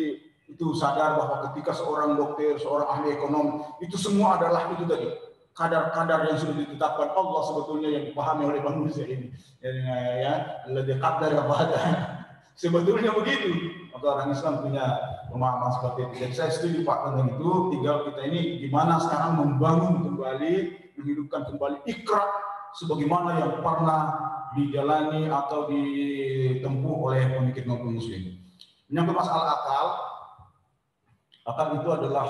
itu sadar bahwa ketika seorang dokter, seorang ahli ekonomi itu semua adalah itu tadi kadar-kadar yang sudah ditetapkan Allah sebetulnya yang dipahami oleh manusia ini. Ya, lebih kadar apa sebetulnya begitu. Maka orang Islam punya pemahaman seperti itu. Jadi saya setuju Pak tentang itu. Tinggal kita ini gimana sekarang membangun kembali, menghidupkan kembali Iqra sebagaimana yang pernah dijalani atau ditempuh oleh pemikir non-muslim. Menyangkut masalah akal, akal itu adalah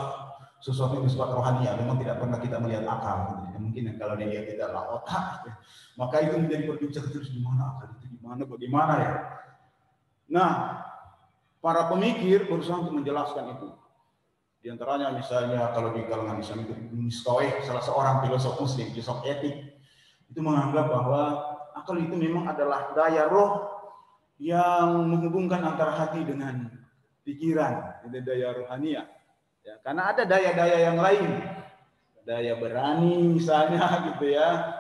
sesuatu yang bersifat rohania. Memang tidak pernah kita melihat akal. Mungkin kalau dilihat itu adalah otak, maka itu menjadi perbincangan terus di mana akal itu, di mana, bagaimana ya. Nah, para pemikir berusaha untuk menjelaskan itu. Di antaranya misalnya kalau di kalangan Islam itu Miskawih, salah seorang filosof Muslim, filosof etik, itu menganggap bahwa akal itu memang adalah daya roh yang menghubungkan antara hati dengan pikiran, itu daya rohania. Ya, karena ada daya-daya yang lain, daya berani misalnya gitu ya,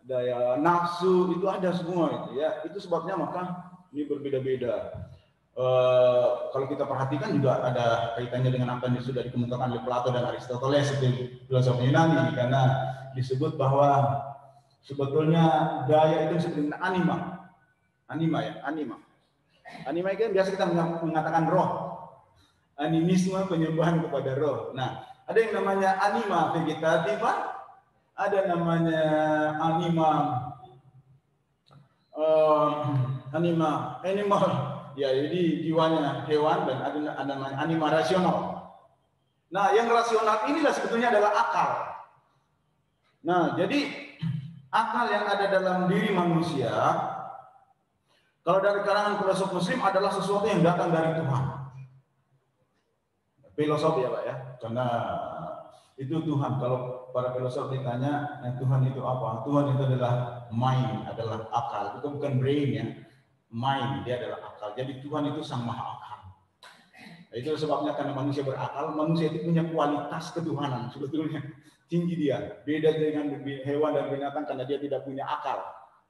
daya nafsu itu ada semua itu ya. Itu sebabnya maka ini berbeda-beda. Kalau kita perhatikan juga ada kaitannya dengan apa yang sudah dikemukakan oleh Plato dan Aristoteles itu filosof Yunani, karena disebut bahwa sebetulnya daya itu disebut anima. Anima ya, anima. Anima itu kan biasa kita mengatakan roh. Animisme penyembahan kepada roh. Nah, ada yang namanya anima vegetatif, ada namanya anima animal. Ya, jadi jiwanya hewan dan ada namanya anima rasional. Nah, yang rasional inilah sebetulnya adalah akal. Nah, jadi akal yang ada dalam diri manusia, kalau dari kalangan filosof Muslim adalah sesuatu yang datang dari Tuhan. Filosof ya Pak ya, karena itu Tuhan. Kalau para filosof ditanya, Tuhan itu apa? Tuhan itu adalah mind, adalah akal. Itu bukan brain ya, mind, dia adalah akal. Jadi Tuhan itu sang maha akal. Nah, itu sebabnya karena manusia berakal, manusia itu punya kualitas ketuhanan sebetulnya. Tinggi dia, beda dengan hewan dan binatang karena dia tidak punya akal.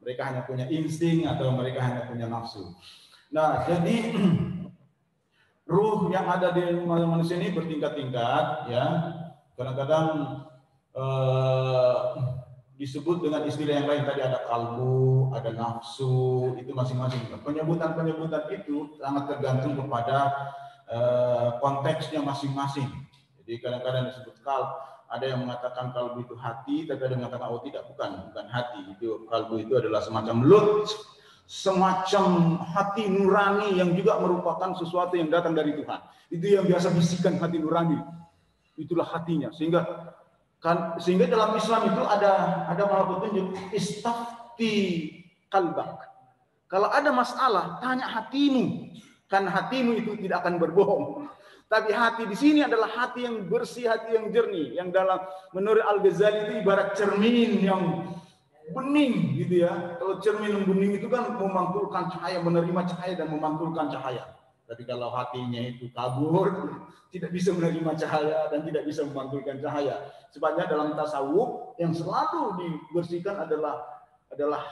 Mereka hanya punya insting atau mereka hanya punya nafsu. Nah, jadi ruh yang ada di manusia ini bertingkat-tingkat, ya. Kadang-kadang disebut dengan istilah yang lain, tadi ada kalbu, ada nafsu, itu masing-masing. Penyebutan-penyebutan itu sangat tergantung kepada konteksnya masing-masing. Jadi kadang-kadang disebut kalb, ada yang mengatakan kalbu itu hati, tapi ada yang mengatakan oh tidak, bukan hati. Itu kalbu itu adalah semacam lut, semacam hati nurani yang juga merupakan sesuatu yang datang dari Tuhan. Itu yang biasa bisikan hati nurani. Itulah hatinya. Sehingga dalam Islam itu ada malah petunjuk istafti kalbak. Kalau ada masalah, tanya hatimu. Karena hatimu itu tidak akan berbohong. Tapi hati di sini adalah hati yang bersih, hati yang jernih. Yang dalam menurut Al-Ghazali itu ibarat cermin yang bening gitu ya. Kalau cermin yang bening itu kan memantulkan cahaya, menerima cahaya dan memantulkan cahaya. Tapi kalau hatinya itu kabur, tidak bisa menerima cahaya dan tidak bisa memantulkan cahaya. Sebabnya dalam tasawuf yang selalu dibersihkan adalah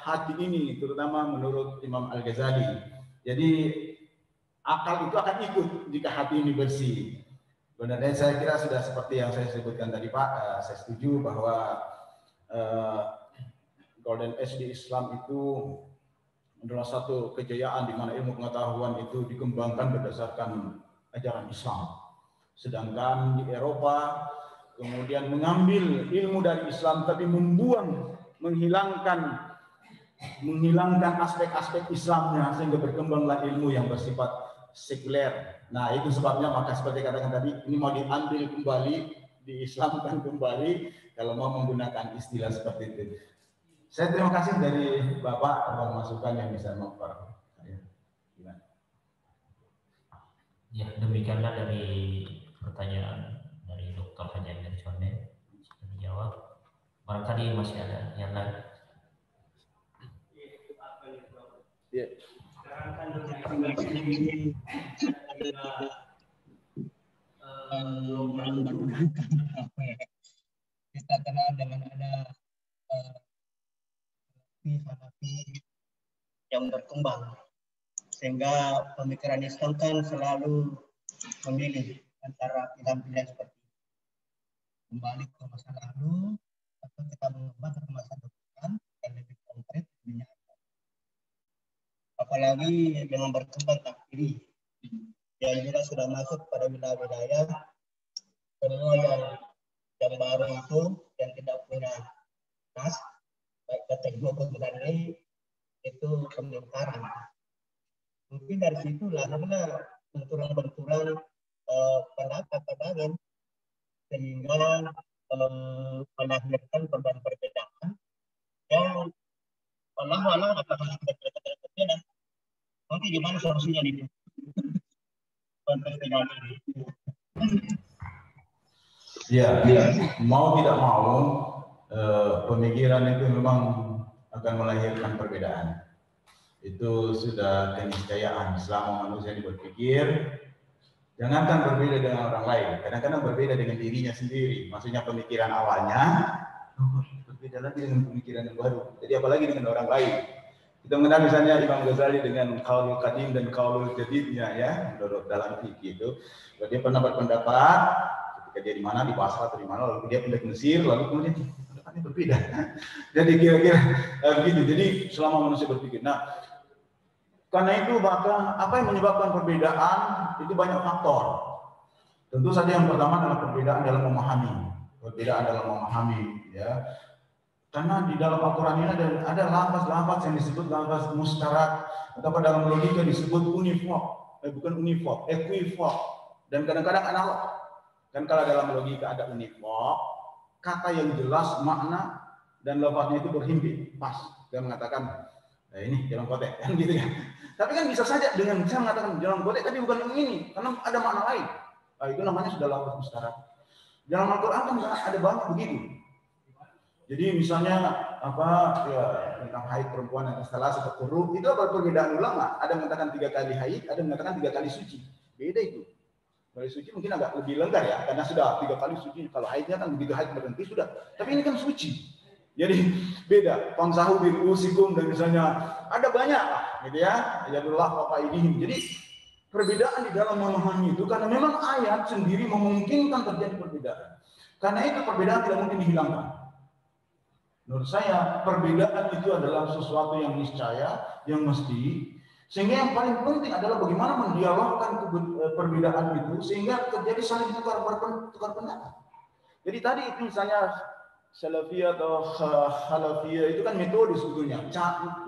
hati ini, terutama menurut Imam Al-Ghazali. Jadi akal itu akan ikut jika hati ini bersih. Benar, saya kira sudah seperti yang saya sebutkan tadi Pak. Saya setuju bahwa Golden Age di Islam itu adalah satu kejayaan di mana ilmu pengetahuan itu dikembangkan berdasarkan ajaran Islam. Sedangkan di Eropa kemudian mengambil ilmu dari Islam tapi menghilangkan aspek-aspek Islamnya sehingga berkembanglah ilmu yang bersifat sekuler. Nah, itu sebabnya maka seperti katakan tadi ini mau diambil kembali, diislamkan kembali kalau mau menggunakan istilah seperti itu. Saya terima kasih dari Bapak atas masukan yang bisa memper. Ya, demikianlah dari pertanyaan dari Dr. Haji Amir Conde sudah dijawab. Barangkali masih ada yang lain. Ya. Kita kenal dengan ada Hanafi yang berkembang, sehingga pemikiran Islam kan selalu memilih antara pilihan-pilihan seperti itu. Kembali ke masa lalu atau kita mengembang ke masa depan yang lebih konkret, lebih nyata. Apalagi dengan berkembang takfiri yang juga sudah masuk pada wilayah-wilayah semua yang baru itu yang tidak punya nas, baik kategori pemberani itu pemungkaran. Mungkin dari situ lahirnya benturan-benturan pendapat sehingga melahirkan perbedaan yang walau apakah sudah berbeda. Nanti gimana solusinya di perbedaan ini? Ya, mau tidak mau pemikiran itu memang akan melahirkan perbedaan. Itu sudah keniscayaan selama manusia ini berpikir. Jangankan berbeda dengan orang lain, kadang-kadang berbeda dengan dirinya sendiri. Maksudnya pemikiran awalnya berbeda lagi dengan pemikiran yang baru. Jadi apalagi dengan orang lain. Kita mengenal misalnya Imam Ghazali dengan qaulul qadim dan qaulul jadidnya ya, menurut dalam fikih itu. Dia pernah berpendapat ketika dia di mana, di Basra atau di mana, lalu dia pindah ke Mesir, lalu kemudian pendapatnya berbeda. Jadi kira-kira begitu. Jadi selama manusia berpikir. Nah, karena itu maka apa yang menyebabkan perbedaan itu banyak faktor. Tentu saja yang pertama adalah perbedaan dalam memahami. Perbedaan dalam memahami ya. Karena di dalam Al-Quran ini ada lafaz-lafaz yang disebut lafaz mustarak atau dalam logika disebut univok, bukan univok, equivok dan kadang-kadang analog. Kan kalau dalam logika ada univok, kata yang jelas makna dan lafaznya itu berhimpit, pas. Dia mengatakan nah ini jalan kotek kan gitu ya. Tapi kan bisa saja dengan saya mengatakan jalan kotek tapi bukan yang ini karena ada makna lain. Nah, itu namanya sudah lafaz mustarak. Dalam Al-Quran kan ada banyak begitu. Jadi misalnya apa ya tentang haid perempuan yang salah atau kuruk itu ada perbedaan ulama. Ada yang mengatakan 3 kali haid, ada yang mengatakan 3 kali suci. Beda itu. Kali suci mungkin agak lebih lengkap ya karena sudah 3 kali suci. Kalau haidnya kan begitu haid berhenti sudah. Tapi ini kan suci. Jadi beda. Fansahu bi ru'usikum dan misalnya ada banyak gitu ya. Yadullah wa aydihim. Jadi perbedaan di dalam memahami itu karena memang ayat sendiri memungkinkan terjadi perbedaan. Karena itu perbedaan tidak mungkin dihilangkan. Menurut saya perbedaan itu adalah sesuatu yang niscaya, yang mesti. Sehingga yang paling penting adalah bagaimana mendialogkan perbedaan itu sehingga terjadi saling tukar pendapat. Jadi tadi itu misalnya Salafiyah atau Halafiyah itu kan metode sebetulnya.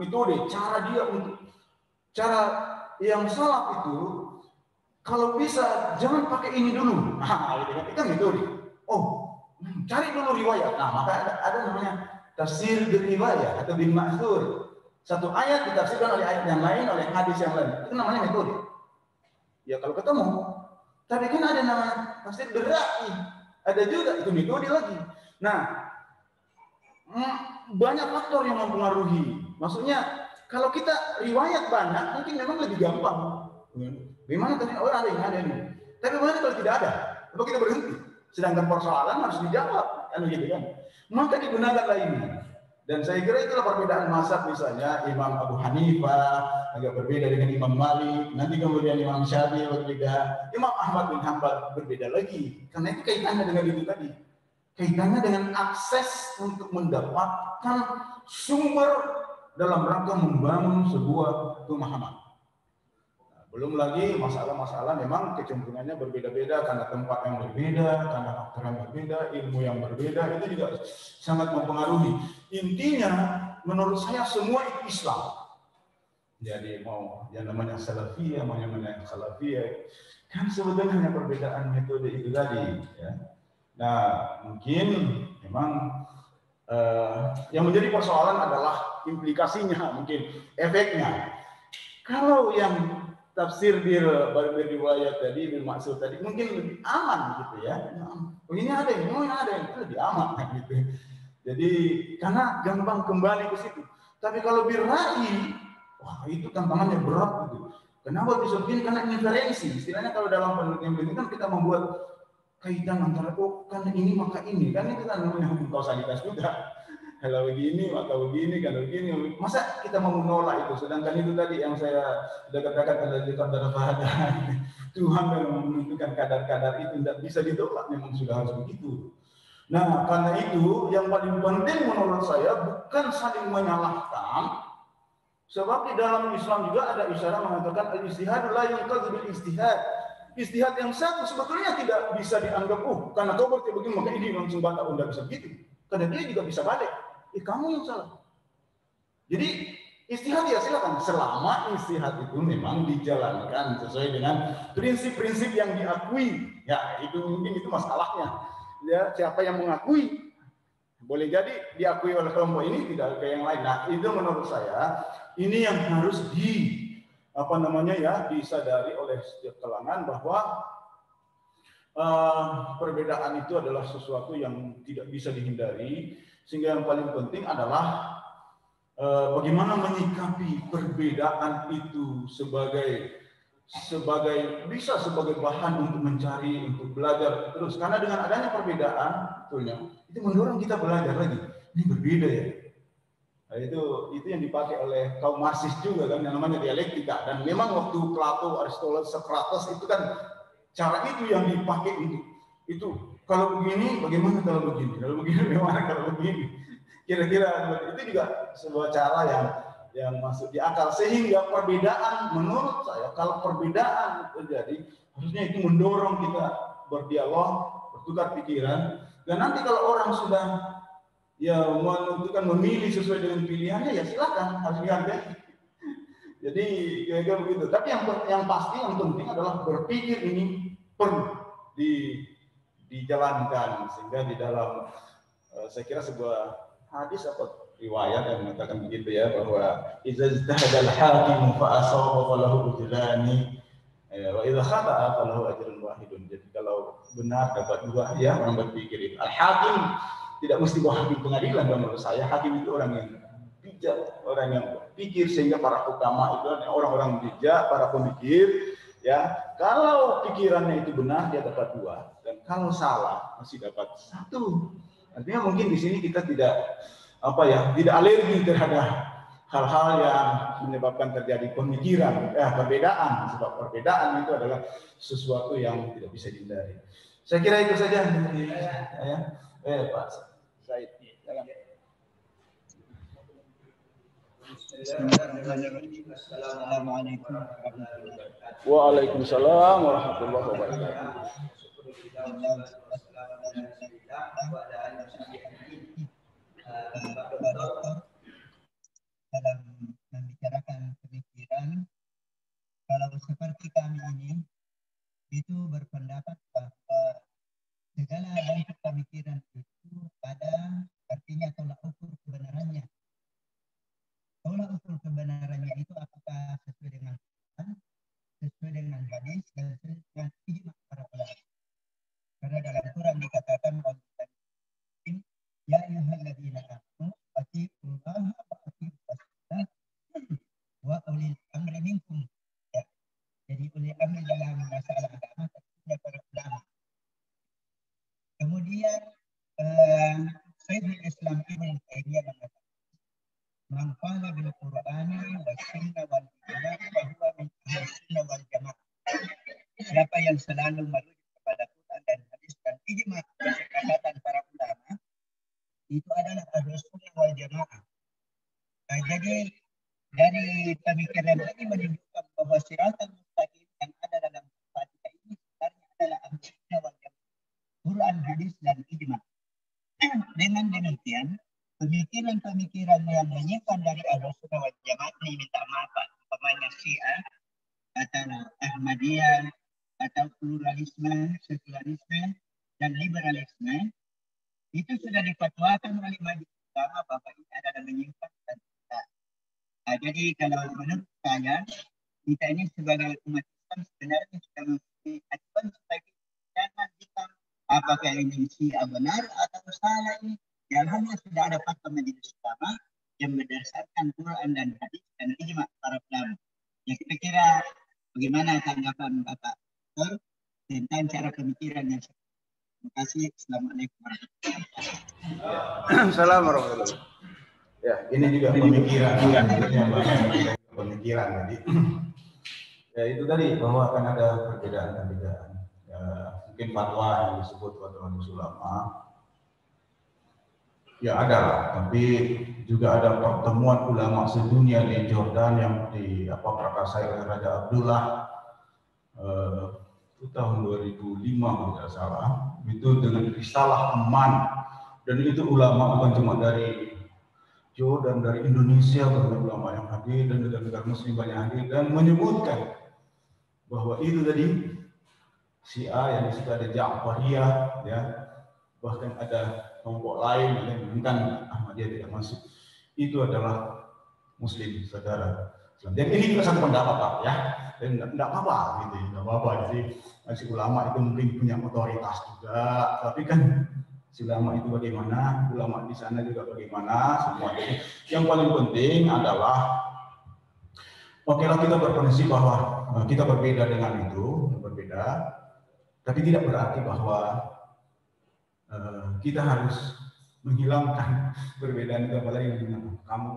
Metode, cara dia untuk cara yang salaf itu kalau bisa jangan pakai ini dulu. Nah, itu kan metode. Oh, cari dulu riwayat. Nah, maka ada namanya tafsir bil riwayah atau bil ma'thur. Satu ayat ditafsirkan oleh ayat yang lain, oleh hadis yang lain. Itu namanya metode. Ya kalau ketemu. Tapi kan ada namanya tafsir bil ra'yi. Ada juga itu metode lagi. Nah, banyak faktor yang mempengaruhi. Maksudnya kalau kita riwayat banyak, mungkin memang lebih gampang. Bagaimana tadi ada yang ada ini. Tapi bagaimana kalau tidak ada? Lalu kita berhenti. Sedangkan persoalan harus dijawab, kan begitu kan? Maka digunakanlah ini. Dan saya kira itulah perbedaan mazhab misalnya Imam Abu Hanifah agak berbeda dengan Imam Malik, nanti kemudian Imam Syafi'i berbeda, Imam Ahmad bin Hanbal berbeda lagi. Karena itu kaitannya dengan itu tadi. Kaitannya dengan akses untuk mendapatkan sumber dalam rangka membangun sebuah pemahaman. Belum lagi masalah-masalah memang kecenderungannya berbeda-beda karena tempat yang berbeda, karena faktor yang berbeda, ilmu yang berbeda, itu juga sangat mempengaruhi. Intinya menurut saya semua itu Islam. Jadi mau yang namanya Salafiyah, mau yang namanya Khalafiyah, kan sebetulnya hanya perbedaan metode itu tadi. Ya. Nah mungkin memang Yang menjadi persoalan adalah implikasinya, mungkin efeknya. Kalau yang tafsir riwayat tadi, bermaksud tadi mungkin lebih aman gitu ya. Ini ada yang itu lebih aman gitu. Jadi karena gampang kembali ke situ. Tapi kalau birrai, wah itu tantangannya berat gitu. Kenapa bisa begini? Karena inferensi. Istilahnya kalau dalam penelitian kan kita membuat kaitan antara kan ini maka ini, kan itu kan namanya hukum kausalitas juga. Kalau begini maka begini, kalau begini, masa kita mau menolak itu? Sedangkan itu tadi yang saya sudah katakan adalah qadar fahada. Tuhan memang menentukan kadar-kadar itu tidak bisa ditolak, memang sudah harus begitu. Nah, karena itu yang paling penting menurut saya bukan saling menyalahkan. Sebab di dalam Islam juga ada isyarat mengatakan al-ijtihad la yuqaddu bil ijtihad. Istihad yang satu sebetulnya tidak bisa dianggap karena kau berarti begini maka ini langsung batal, tidak bisa begitu. Karena dia juga bisa balik. Kamu yang salah. Jadi istihad ya silakan selama istihad itu memang dijalankan sesuai dengan prinsip-prinsip yang diakui. Ya itu mungkin itu masalahnya. Ya siapa yang mengakui? Boleh jadi diakui oleh kelompok ini, tidak ke yang lain. Nah itu menurut saya ini yang harus disadari oleh setiap kalangan bahwa perbedaan itu adalah sesuatu yang tidak bisa dihindari, sehingga yang paling penting adalah bagaimana menyikapi perbedaan itu sebagai bahan untuk mencari, untuk belajar terus. Karena dengan adanya perbedaan, itu mendorong kita belajar lagi. Ini berbeda ya. Nah, itu yang dipakai oleh kaum Marxis juga kan, yang namanya dialektika. Dan memang waktu Plato, Aristoteles, Socrates itu kan cara itu yang dipakai untuk itu. Kalau begini, bagaimana kalau begini? Kalau begini, bagaimana kalau begini? Kira-kira itu juga sebuah cara yang masuk di akal. Sehingga perbedaan, menurut saya, kalau perbedaan terjadi, harusnya itu mendorong kita berdialog, bertukar pikiran. Dan nanti kalau orang sudah menentukan memilih sesuai dengan pilihannya, ya silakan, harus dihargai. Jadi kira-kira begitu. Tapi yang pasti yang penting adalah berpikir ini perlu dijalankan, sehingga di dalam saya kira sebuah hadis atau riwayat yang mengatakan begitu ya, bahwa idza ijtahada al-hakim fa asaba falahu ujrani wa idza khata'a falahu ajrun wahidun. Jadi kalau benar dapat dua, ya orang berpikir itu. Al-hakim tidak mesti bahwa hakim pengadilan, menurut saya hakim itu orang yang bijak, orang yang berpikir, sehingga para ulama itu orang-orang bijak, para pemikir ya. Kalau pikirannya itu benar dia dapat dua, dan kalau salah masih dapat satu. Artinya mungkin di sini kita tidak alergi terhadap hal-hal yang menyebabkan terjadi pemikiran, perbedaan. Sebab perbedaan itu adalah sesuatu yang tidak bisa dihindari. Saya kira itu saja. Pak Said. Assalamualaikum. Waalaikumsalam warahmatullahi wabarakatuh. Dalam membicarakan pemikiran, kalau seperti kami ini itu berpendapat bahwa segala bentuk pemikiran itu pada artinya tolak ukur kebenarannya. Tolak ukur kebenarannya itu apakah sesuai dengan Quran, sesuai dengan hadis, dan sesuai dengan ijma para ulama. Karena dalam Quran dikatakan ya ayyuhalladzina amanu atiiullaha wa atiiur rasulah wa ulil amri minkum. Ya. Jadi ulil amri dalam masalah agama tentunya para ulama. Kemudian Syekhul Islam Ibnu Taimiyah mengatakan man qala bil Qur'ani wa sunnah wal ijma' fa huwa min ahli sunnah wal jamaah. Siapa yang selalu merujuk kepada Quran dan hadis dan ijma' kesepakatan para ulama, itu adalah ahli sunnah wal jamaah. Nah, jadi dari pemikiran ini menunjukkan bahwa siratal mustaqim yang ada dalam Fatihah ini sebenarnya adalah ahli sunnah wal jamaah, Quran, hadis dan ijma'. Dengan demikian, pemikiran-pemikiran yang menyimpang dari ahli sunnah wal jamaah ini, minta maaf, umpamanya Syiah atau Ahmadiyah atau pluralisme, sekularisme dan liberalisme, itu sudah difatwakan oleh ulama bahwa ini adalah menyimpang dan tidak. Jadi kalau menurut saya, kita ini sebagai umat Islam sebenarnya sudah memiliki acuan sebagai jangan kita apakah ini Syiah benar atau salah ini. Yang hanya sudah ada fatwa majelis ulama yang berdasarkan Quran dan hadis dan ijma para ulama. Ya kira-kira bagaimana tanggapan Bapak tentang cara pemikiran yang seperti ini? Terima kasih. Assalamualaikum warahmatullahi wabarakatuh. Assalamualaikum warahmatullahi wabarakatuh. Ya, ini juga pemikiran tadi. Ya itu tadi bahwa akan ada perbedaan-perbedaan. Ya, mungkin fatwa yang disebut fatwa ulama. Ya ada lah, tapi juga ada pertemuan ulama sedunia di Jordan yang prakasai oleh Raja Abdullah itu tahun 2005 kalau tidak salah, itu dengan risalah aman, dan itu ulama bukan cuma dari Jordan, dari Indonesia banyak ulama yang hadir dan negara-negara muslim banyak hadir dan menyebutkan bahwa itu tadi Syiah yang disebut ada Ja'fariyah, ya, bahkan ada kelompok lain yang mengatakan Ahmadiyah tidak masuk, itu adalah muslim saudara. Dan ini juga satu pendapat Pak, ya, dan tidak apa-apa gitu, tidak apa-apa. Jadi si ulama itu mungkin punya otoritas juga, tapi kan si ulama itu bagaimana, ulama di sana juga bagaimana, semua. Jadi yang paling penting adalah okelah kita berprinsip bahwa kita berbeda dengan itu, berbeda, tapi tidak berarti bahwa kita harus menghilangkan perbedaan itu, apalagi dengan kamu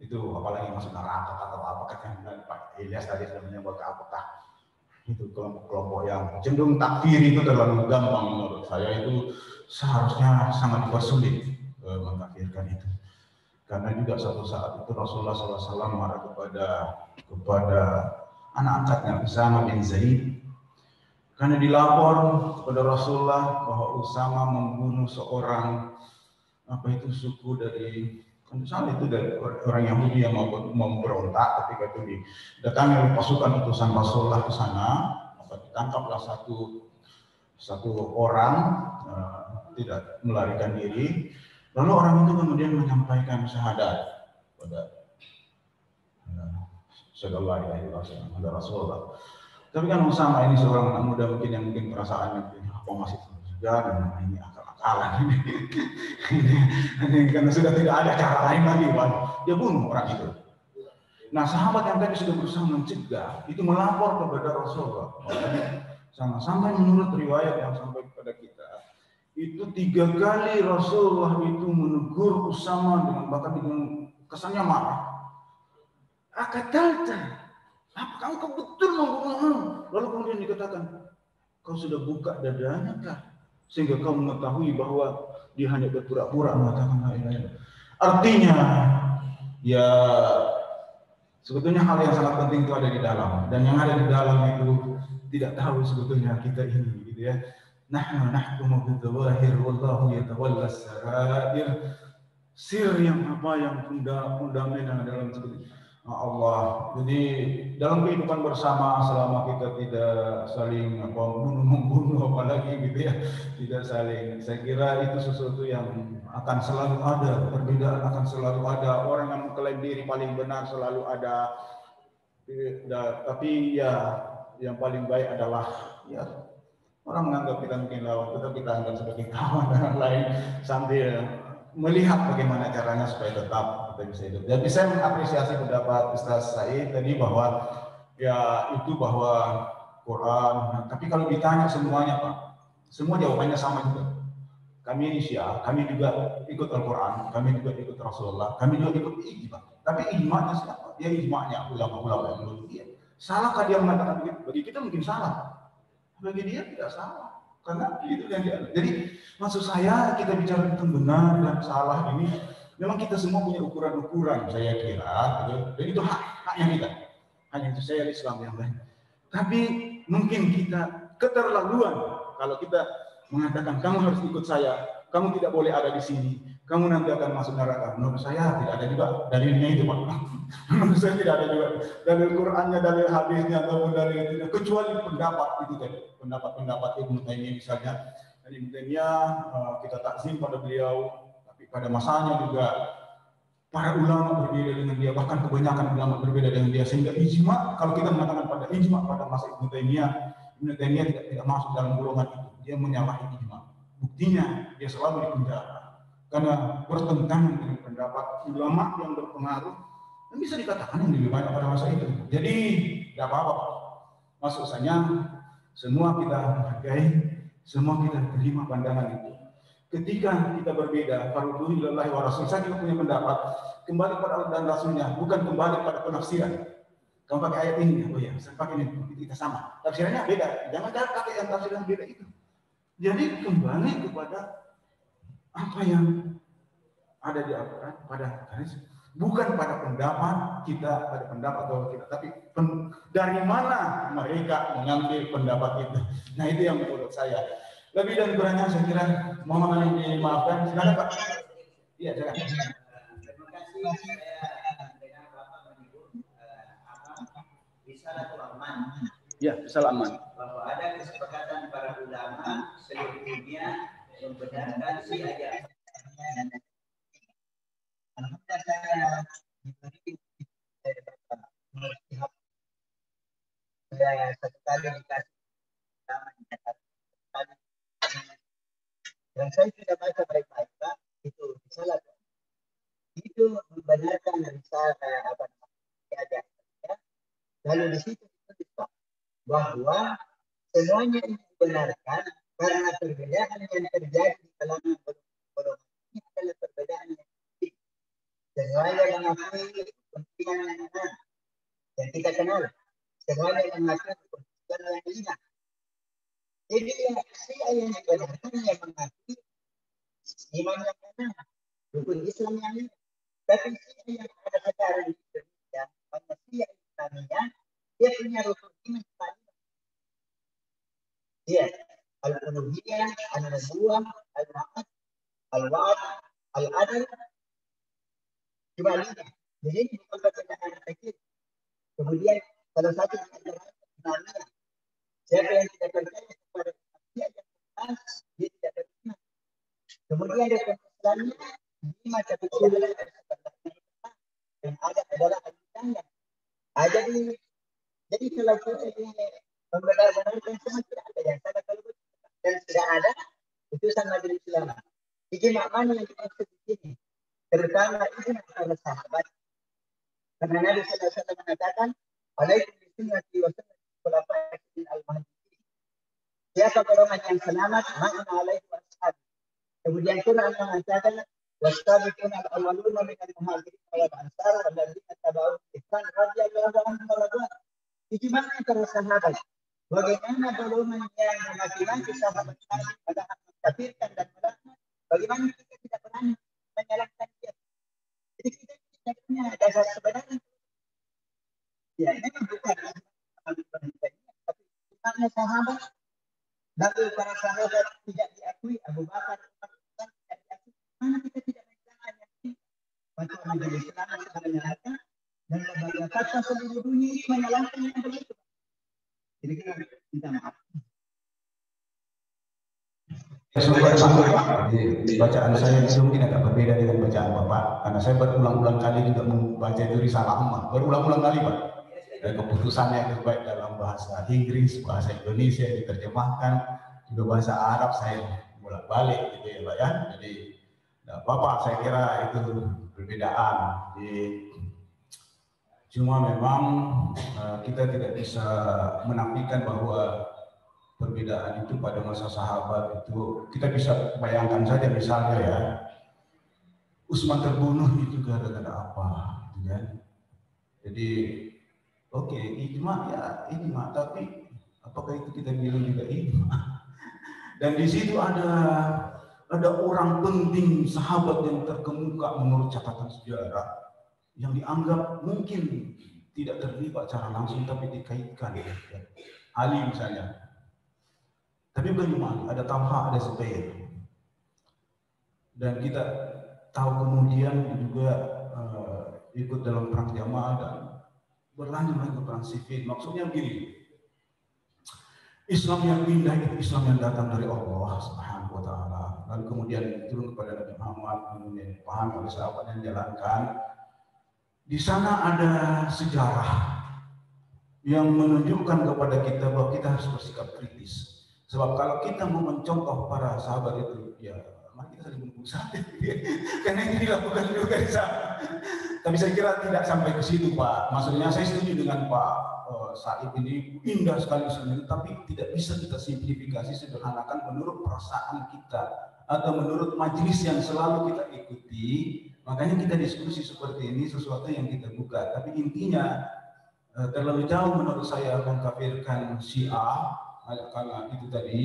itu apalagi masuk neraka atau apa kan Pak Ilyas tadi sudah menyebut apakah itu kelompok-kelompok yang cenderung takfir itu terlalu gampang. Menurut saya itu seharusnya sangat dipersulit mengkafirkan itu, karena juga suatu saat itu Rasulullah SAW marah kepada anak angkatnya Usama bin Zaid karena dilapor kepada Rasulullah bahwa Usama membunuh seorang suku dari misalnya itu dari orang Yahudi yang mau memberontak. Ketika itu didatangi oleh pasukan utusan Rasulullah ke sana, maka ditangkaplah satu orang tidak melarikan diri. Lalu orang itu kemudian menyampaikan syahadat pada Sallallahu Alaihi Wasallam, pada Rasulullah. Tapi kan Usama ini seorang anak muda mungkin yang perasaannya masih dan ini akal-akalan ini karena sudah tidak ada cara lain lagi, dia bunuh orang itu. Nah, sahabat yang tadi sudah berusaha mencegah itu melapor kepada Rasulullah. Sampai menurut riwayat yang sampai kepada kita, itu 3 kali Rasulullah itu menegur Usama dengan bahkan dengan kesannya marah. Akatalta, apakah engkau betul membunuh? Lalu kemudian dikatakan, kau sudah buka dadanya kah? Sehingga kau mengetahui bahwa dia hanya berpura-pura mengatakan la ilaha illallah. Artinya, ya sebetulnya hal yang sangat penting itu ada di dalam, dan yang ada di dalam itu tidak tahu sebetulnya kita ini, gitu ya. Nahnu nahkumu bidzawahir wallahu yatawalla sarair. Sir yang fundamental dalam seperti Allah. Jadi dalam kehidupan bersama selama kita tidak saling membunuh apalagi gitu ya, tidak saling, saya kira itu sesuatu yang akan selalu ada, perbedaan akan selalu ada, orang yang mengklaim diri paling benar selalu ada. Tapi ya yang paling baik adalah ya orang menganggap kita mungkin lawan, tetapi kita anggap sebagai kawan dan lain sambil melihat bagaimana caranya supaya tetap kita bisa hidup. Jadi saya mengapresiasi pendapat Ustaz Said tadi bahwa ya itu bahwa Quran. Nah, tapi kalau ditanya semuanya Pak, semua jawabannya sama juga. Kami ini Syiah, kami juga ikut Al-Quran, kami juga ikut Rasulullah, kami juga ikut ijma. Tapi ijma'nya siapa? Ya ijma'nya ulama-ulama yang menurut dia. Salahkah dia mengatakan begitu? Bagi kita mungkin salah, bagi dia tidak salah. Karena itu yang dia. Jadi maksud saya kita bicara tentang benar dan salah ini memang kita semua punya ukuran-ukuran saya kira, gitu. Dan itu haknya kita. Hanya itu saya Islam yang lain. Tapi mungkin kita keterlaluan kalau kita mengatakan kamu harus ikut saya, kamu tidak boleh ada di sini, kamu nanti akan masuk neraka. Menurut saya tidak ada juga dalilnya itu Pak. Menurut saya tidak ada juga dalil Qurannya, dalil hadisnya ataupun dalil itu, kecuali pendapat itu tadi, pendapat Ibnu Taimiyah misalnya. Dan Ibnu Taimiyah kita takzim pada beliau, tapi pada masanya juga para ulama berbeda dengan dia, bahkan kebanyakan ulama berbeda dengan dia, sehingga ijma, kalau kita mengatakan pada ijma pada masa Ibnu Taimiyah tidak masuk dalam golongan itu, dia menyalahi ijma. Buktinya dia selalu dipenjara karena bertentangan dengan pendapat ulama yang berpengaruh, dan bisa dikatakan yang lebih banyak pada masa itu. Jadi tidak apa-apa, maksudnya semua kita menghargai, semua kita terima pandangan itu. Ketika kita berbeda, farudhu ilallahi wa rasul, saya juga punya pendapat, kembali pada Allah dan Rasulnya, bukan kembali pada penafsiran. Kamu pakai ayat ini, oh ya, saya pakai ini, kita sama. Tafsirannya beda, jangan pakai yang tafsiran beda itu. Jadi kembali kepada apa yang ada di Al-Quran, pada hadis, bukan pada pendapat kita, pada pendapat bahwa kita, tapi dari mana mereka mengambil pendapat itu. Nah itu yang menurut saya. Lebih dan kurangnya saya kira mohon dimaafkan. Silakan Pak. Iya, silakan. Terima kasih. Saya dengan Bapak menyebut Risalatul Aman. Ya, Risalatul Aman. Bahwa ada kesepakatan para ulama seluruh dunia membenarkan si ayat. Alhamdulillah saya diberi saya satu kali dikasih dan saya sudah baca baik-baik Pak, itu salah itu membenarkan risalah apa namanya, lalu di situ ditulis Pak bahwa semuanya ini dibenarkan karena perbedaan yang terjadi di kalangan golongan ini adalah perbedaan yang penting. Semuanya mengakui kepentingan yang enam yang kita kenal, semuanya mengakui kepentingan yang lima. Jadi si yang dibenarkan yang mengakui iman yang enam, rukun Islam yang lima. Tapi si yang ada sekarang di Indonesia, manusia Islamnya, dia punya rukun iman yang lima. Dia al-uluhiyah, al-nubuwah, al-wa'ad, al-wa'ad, al-adl, cuma lima. Jadi ini bukan perbedaan kecil. Kemudian salah satu di antara imamnya, siapa yang tidak percaya kepada manusia yang benar, dia tidak beriman. Kemudian ada Islamnya, lima tapi tidak yang ada adalah al-hidayah. Jadi kalau kita ini membenar-benarkan semua tidak ada yang salah kalau dan tidak ada putusan majelis ulama. Ijma mana yang dimaksud di sini? Terutama ijma para sahabat. Karena Nabi sallallahu alaihi wasallam mengatakan, "Alaikum bisunnati wa sunnati khulafa'i al-mahdiyyin." Siapa golongan yang selamat, ma'ana alaihi wasallam. Kemudian Quran mengatakan, "Was-sabiquna al-awwaluna minal muhajirin wal ansar walladzina tabauhum bi ihsan radhiyallahu anhum wa radu." Ijma para sahabat. Bagaimana golongan yang mengaki-maki sahabat Nabi padahal mengkafirkan dan melaknat, bagaimana kita tidak berani menyalahkan dia? Jadi kita tidak punya dasar sebenarnya. Ya, ini bukan tapi imannya sahabat, lalu para sahabat tidak diakui, Abu Bakar tidak diakui. Mana kita tidak menyalahkan yang maka majelis ulama sudah menyalahkan dan lembaga fatwa seluruh dunia ini menyalahkan yang begitu. Jadi kita minta maaf. Di bacaan saya itu mungkin agak berbeda dengan bacaan Bapak, karena saya berulang-ulang kali juga membaca itu Risalah Aman, berulang-ulang kali Pak. Dan keputusannya itu baik dalam bahasa Inggris, bahasa Indonesia diterjemahkan, juga bahasa Arab saya bolak-balik gitu ya Pak ya. Jadi Bapak saya kira itu perbedaan. Cuma memang kita tidak bisa menafikan bahwa perbedaan itu pada masa sahabat itu kita bisa bayangkan saja misalnya ya, Utsman terbunuh itu gara-gara apa, ya? Jadi oke, ijma ya ijma, tapi apakah itu kita bilang juga ijma? Dan di situ ada orang penting sahabat yang terkemuka menurut catatan sejarah yang dianggap mungkin tidak terlibat secara langsung tapi dikaitkan ya. Ali misalnya. Tapi bukan cuma ada Talha, ada Zubair. Dan kita tahu kemudian juga ikut dalam perang Jamaah dan berlanjut lagi ke perang Siffin. Maksudnya begini, Islam yang indah itu Islam yang datang dari Allah Subhanahu wa taala. Lalu kemudian turun kepada Nabi Muhammad, kemudian dipahami oleh sahabat yang jalankan. Di sana ada sejarah yang menunjukkan kepada kita bahwa kita harus bersikap kritis. Sebab kalau kita mau mencontoh para sahabat itu, ya mari kita saling membunuh saja. Karena ini dilakukan juga di sana. Tapi saya kira tidak sampai ke situ, Pak. Maksudnya saya setuju dengan Pak Said ini indah sekali sebenarnya, tapi tidak bisa kita simplifikasi sederhanakan menurut perasaan kita atau menurut majelis yang selalu kita ikuti. Makanya kita diskusi seperti ini sesuatu yang kita buka. Tapi intinya terlalu jauh menurut saya mengkafirkan Syiah, karena itu tadi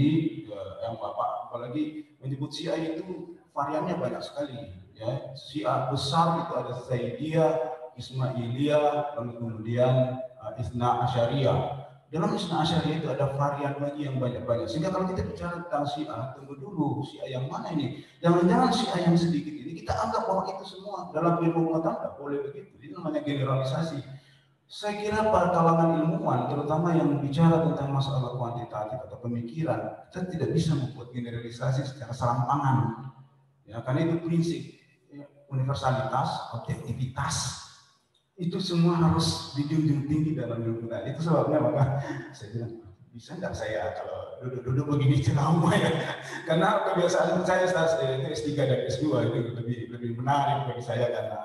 yang Bapak apalagi menyebut Syiah itu variannya banyak sekali. Ya, Syiah besar itu ada Zaidiyah, Ismailiyah, lalu kemudian Isna Asyariyah. Dalam Isna Asyariyah itu ada varian lagi yang banyak-banyak. Sehingga kalau kita bicara tentang Syiah, tunggu dulu Syiah yang mana ini? Jangan-jangan Syiah yang sedikit ini kita anggap bahwa itu semua dalam ilmu pengetahuan tidak boleh begitu. Itu namanya generalisasi. Saya kira pada kalangan ilmuwan, terutama yang bicara tentang masalah kuantitatif atau pemikiran, kita tidak bisa membuat generalisasi secara serampangan. Ya, karena itu prinsip universalitas, objektivitas, itu semua harus dijunjung tinggi dalam ilmu. Nah, itu sebabnya maka saya bilang, bisa nggak saya kalau duduk-duduk begini ceramah ya? Karena kebiasaan saya S3 dan S2 itu lebih menarik bagi saya karena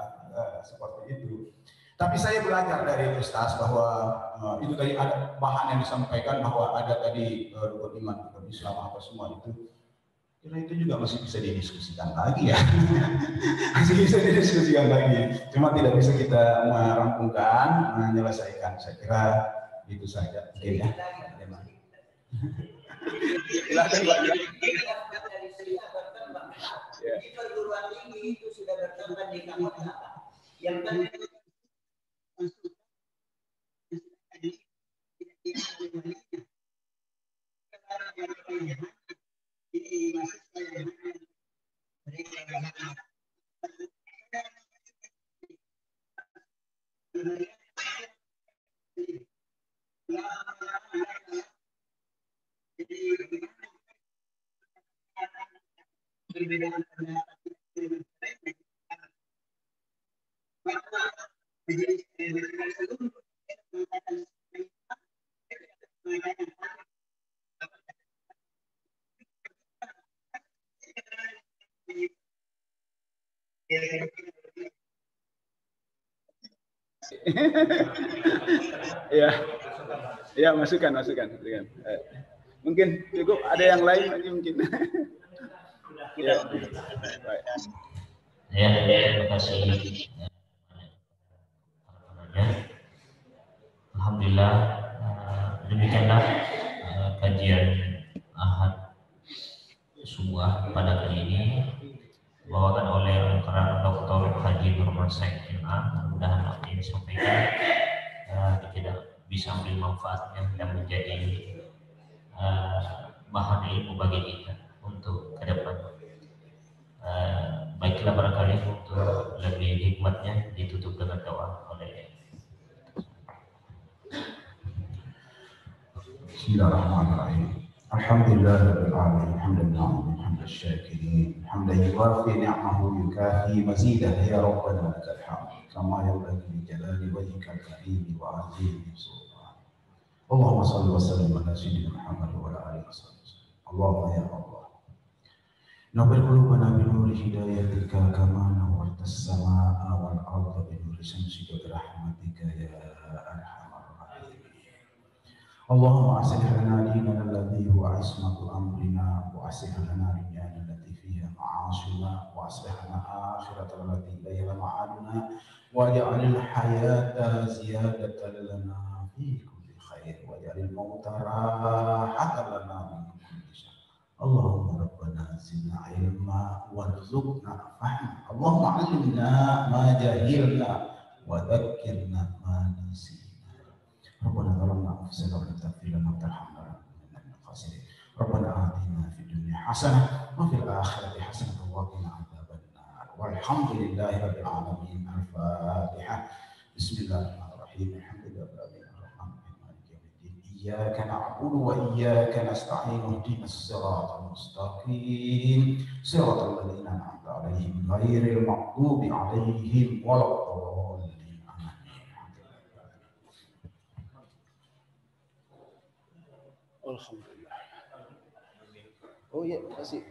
seperti itu. Tapi saya belajar dari Ustaz bahwa itu tadi ada bahan yang disampaikan bahwa ada tadi rukun iman, rukun Islam apa semua itu. Kira itu juga masih bisa didiskusikan lagi ya. Masih bisa didiskusikan lagi. Cuma tidak bisa kita merampungkan, menyelesaikan. Saya kira itu saja. Oke ya. Silakan Pak. Dari Syria berkembang. Di perguruan tinggi itu sudah berkembang di kampus apa? Yang tadi ini masih saya ya masukan. Mungkin cukup ada yang lain lagi mungkin. Ya, baik. Ya, terima kasih. Alhamdulillah, demikianlah kajian Ahad Subuh pada kali ini dibawakan oleh Dr. Haji Nurman Said MA. Mudah-mudahan apa yang disampaikan tidak bisa ambil manfaatnya dan menjadi bahan ilmu bagi kita untuk ke depan. Baiklah, barangkali untuk lebih hikmatnya ditutup dengan doa oleh Bismillahirrahmanirrahim. Alhamdulillahirabbil alamin, hamdan lillahi hamdan syakirin, hamdan yuwafi ni'amahu yukafi mazidah ya rabbana lakal hamd kama yanbaghi li jalali wajhikal karim wa azimi sultan. Allahumma shalli wa sallim ala sayyidina Muhammad wa ala alihi wasallam. Allahumma ya Allah, nawwir qulubana bi nuri hidayatika kama nawwarta as-samaa'a wal arda bi nuri shamsika wa rahmatika ya arhamar rahimin. Allahumma aslih lana dinana alladhi huwa ismatu amrina wa aslih lana dunyana allati fiha ma'ashuna wa aslih lana akhiratana allati ilayha ma'aduna waj'alil hayata ziyadatan lana fi kulli khair waj'alil mauta rahatan lana min kulli syarr. Allahumma rabbana zidna ilma warzuqna fahma. Allahumma 'allimna ma jahilna wa dhakkirna ma nasina. Rabbana zalamna anfusana wa lam taghfir lana wa tarhamna lanakunanna minal khasirin. Rabbana atina fid dunya hasanah wa fil akhirati hasanah wa qina adzabannar. Walhamdulillahi rabbil alamin. Al-Fatihah. Bismillahirrahmanirrahim. Alhamdulillahirabbil alamin. Arrahmanirrahim. Maliki yaumiddin. إياك نعبد وإياك نستعين اهدنا الصراط المستقيم صراط الذين أنعمت عليهم غير المغضوب عليهم ولا الضالين آمين. Alhamdulillah. Oh iya, masih.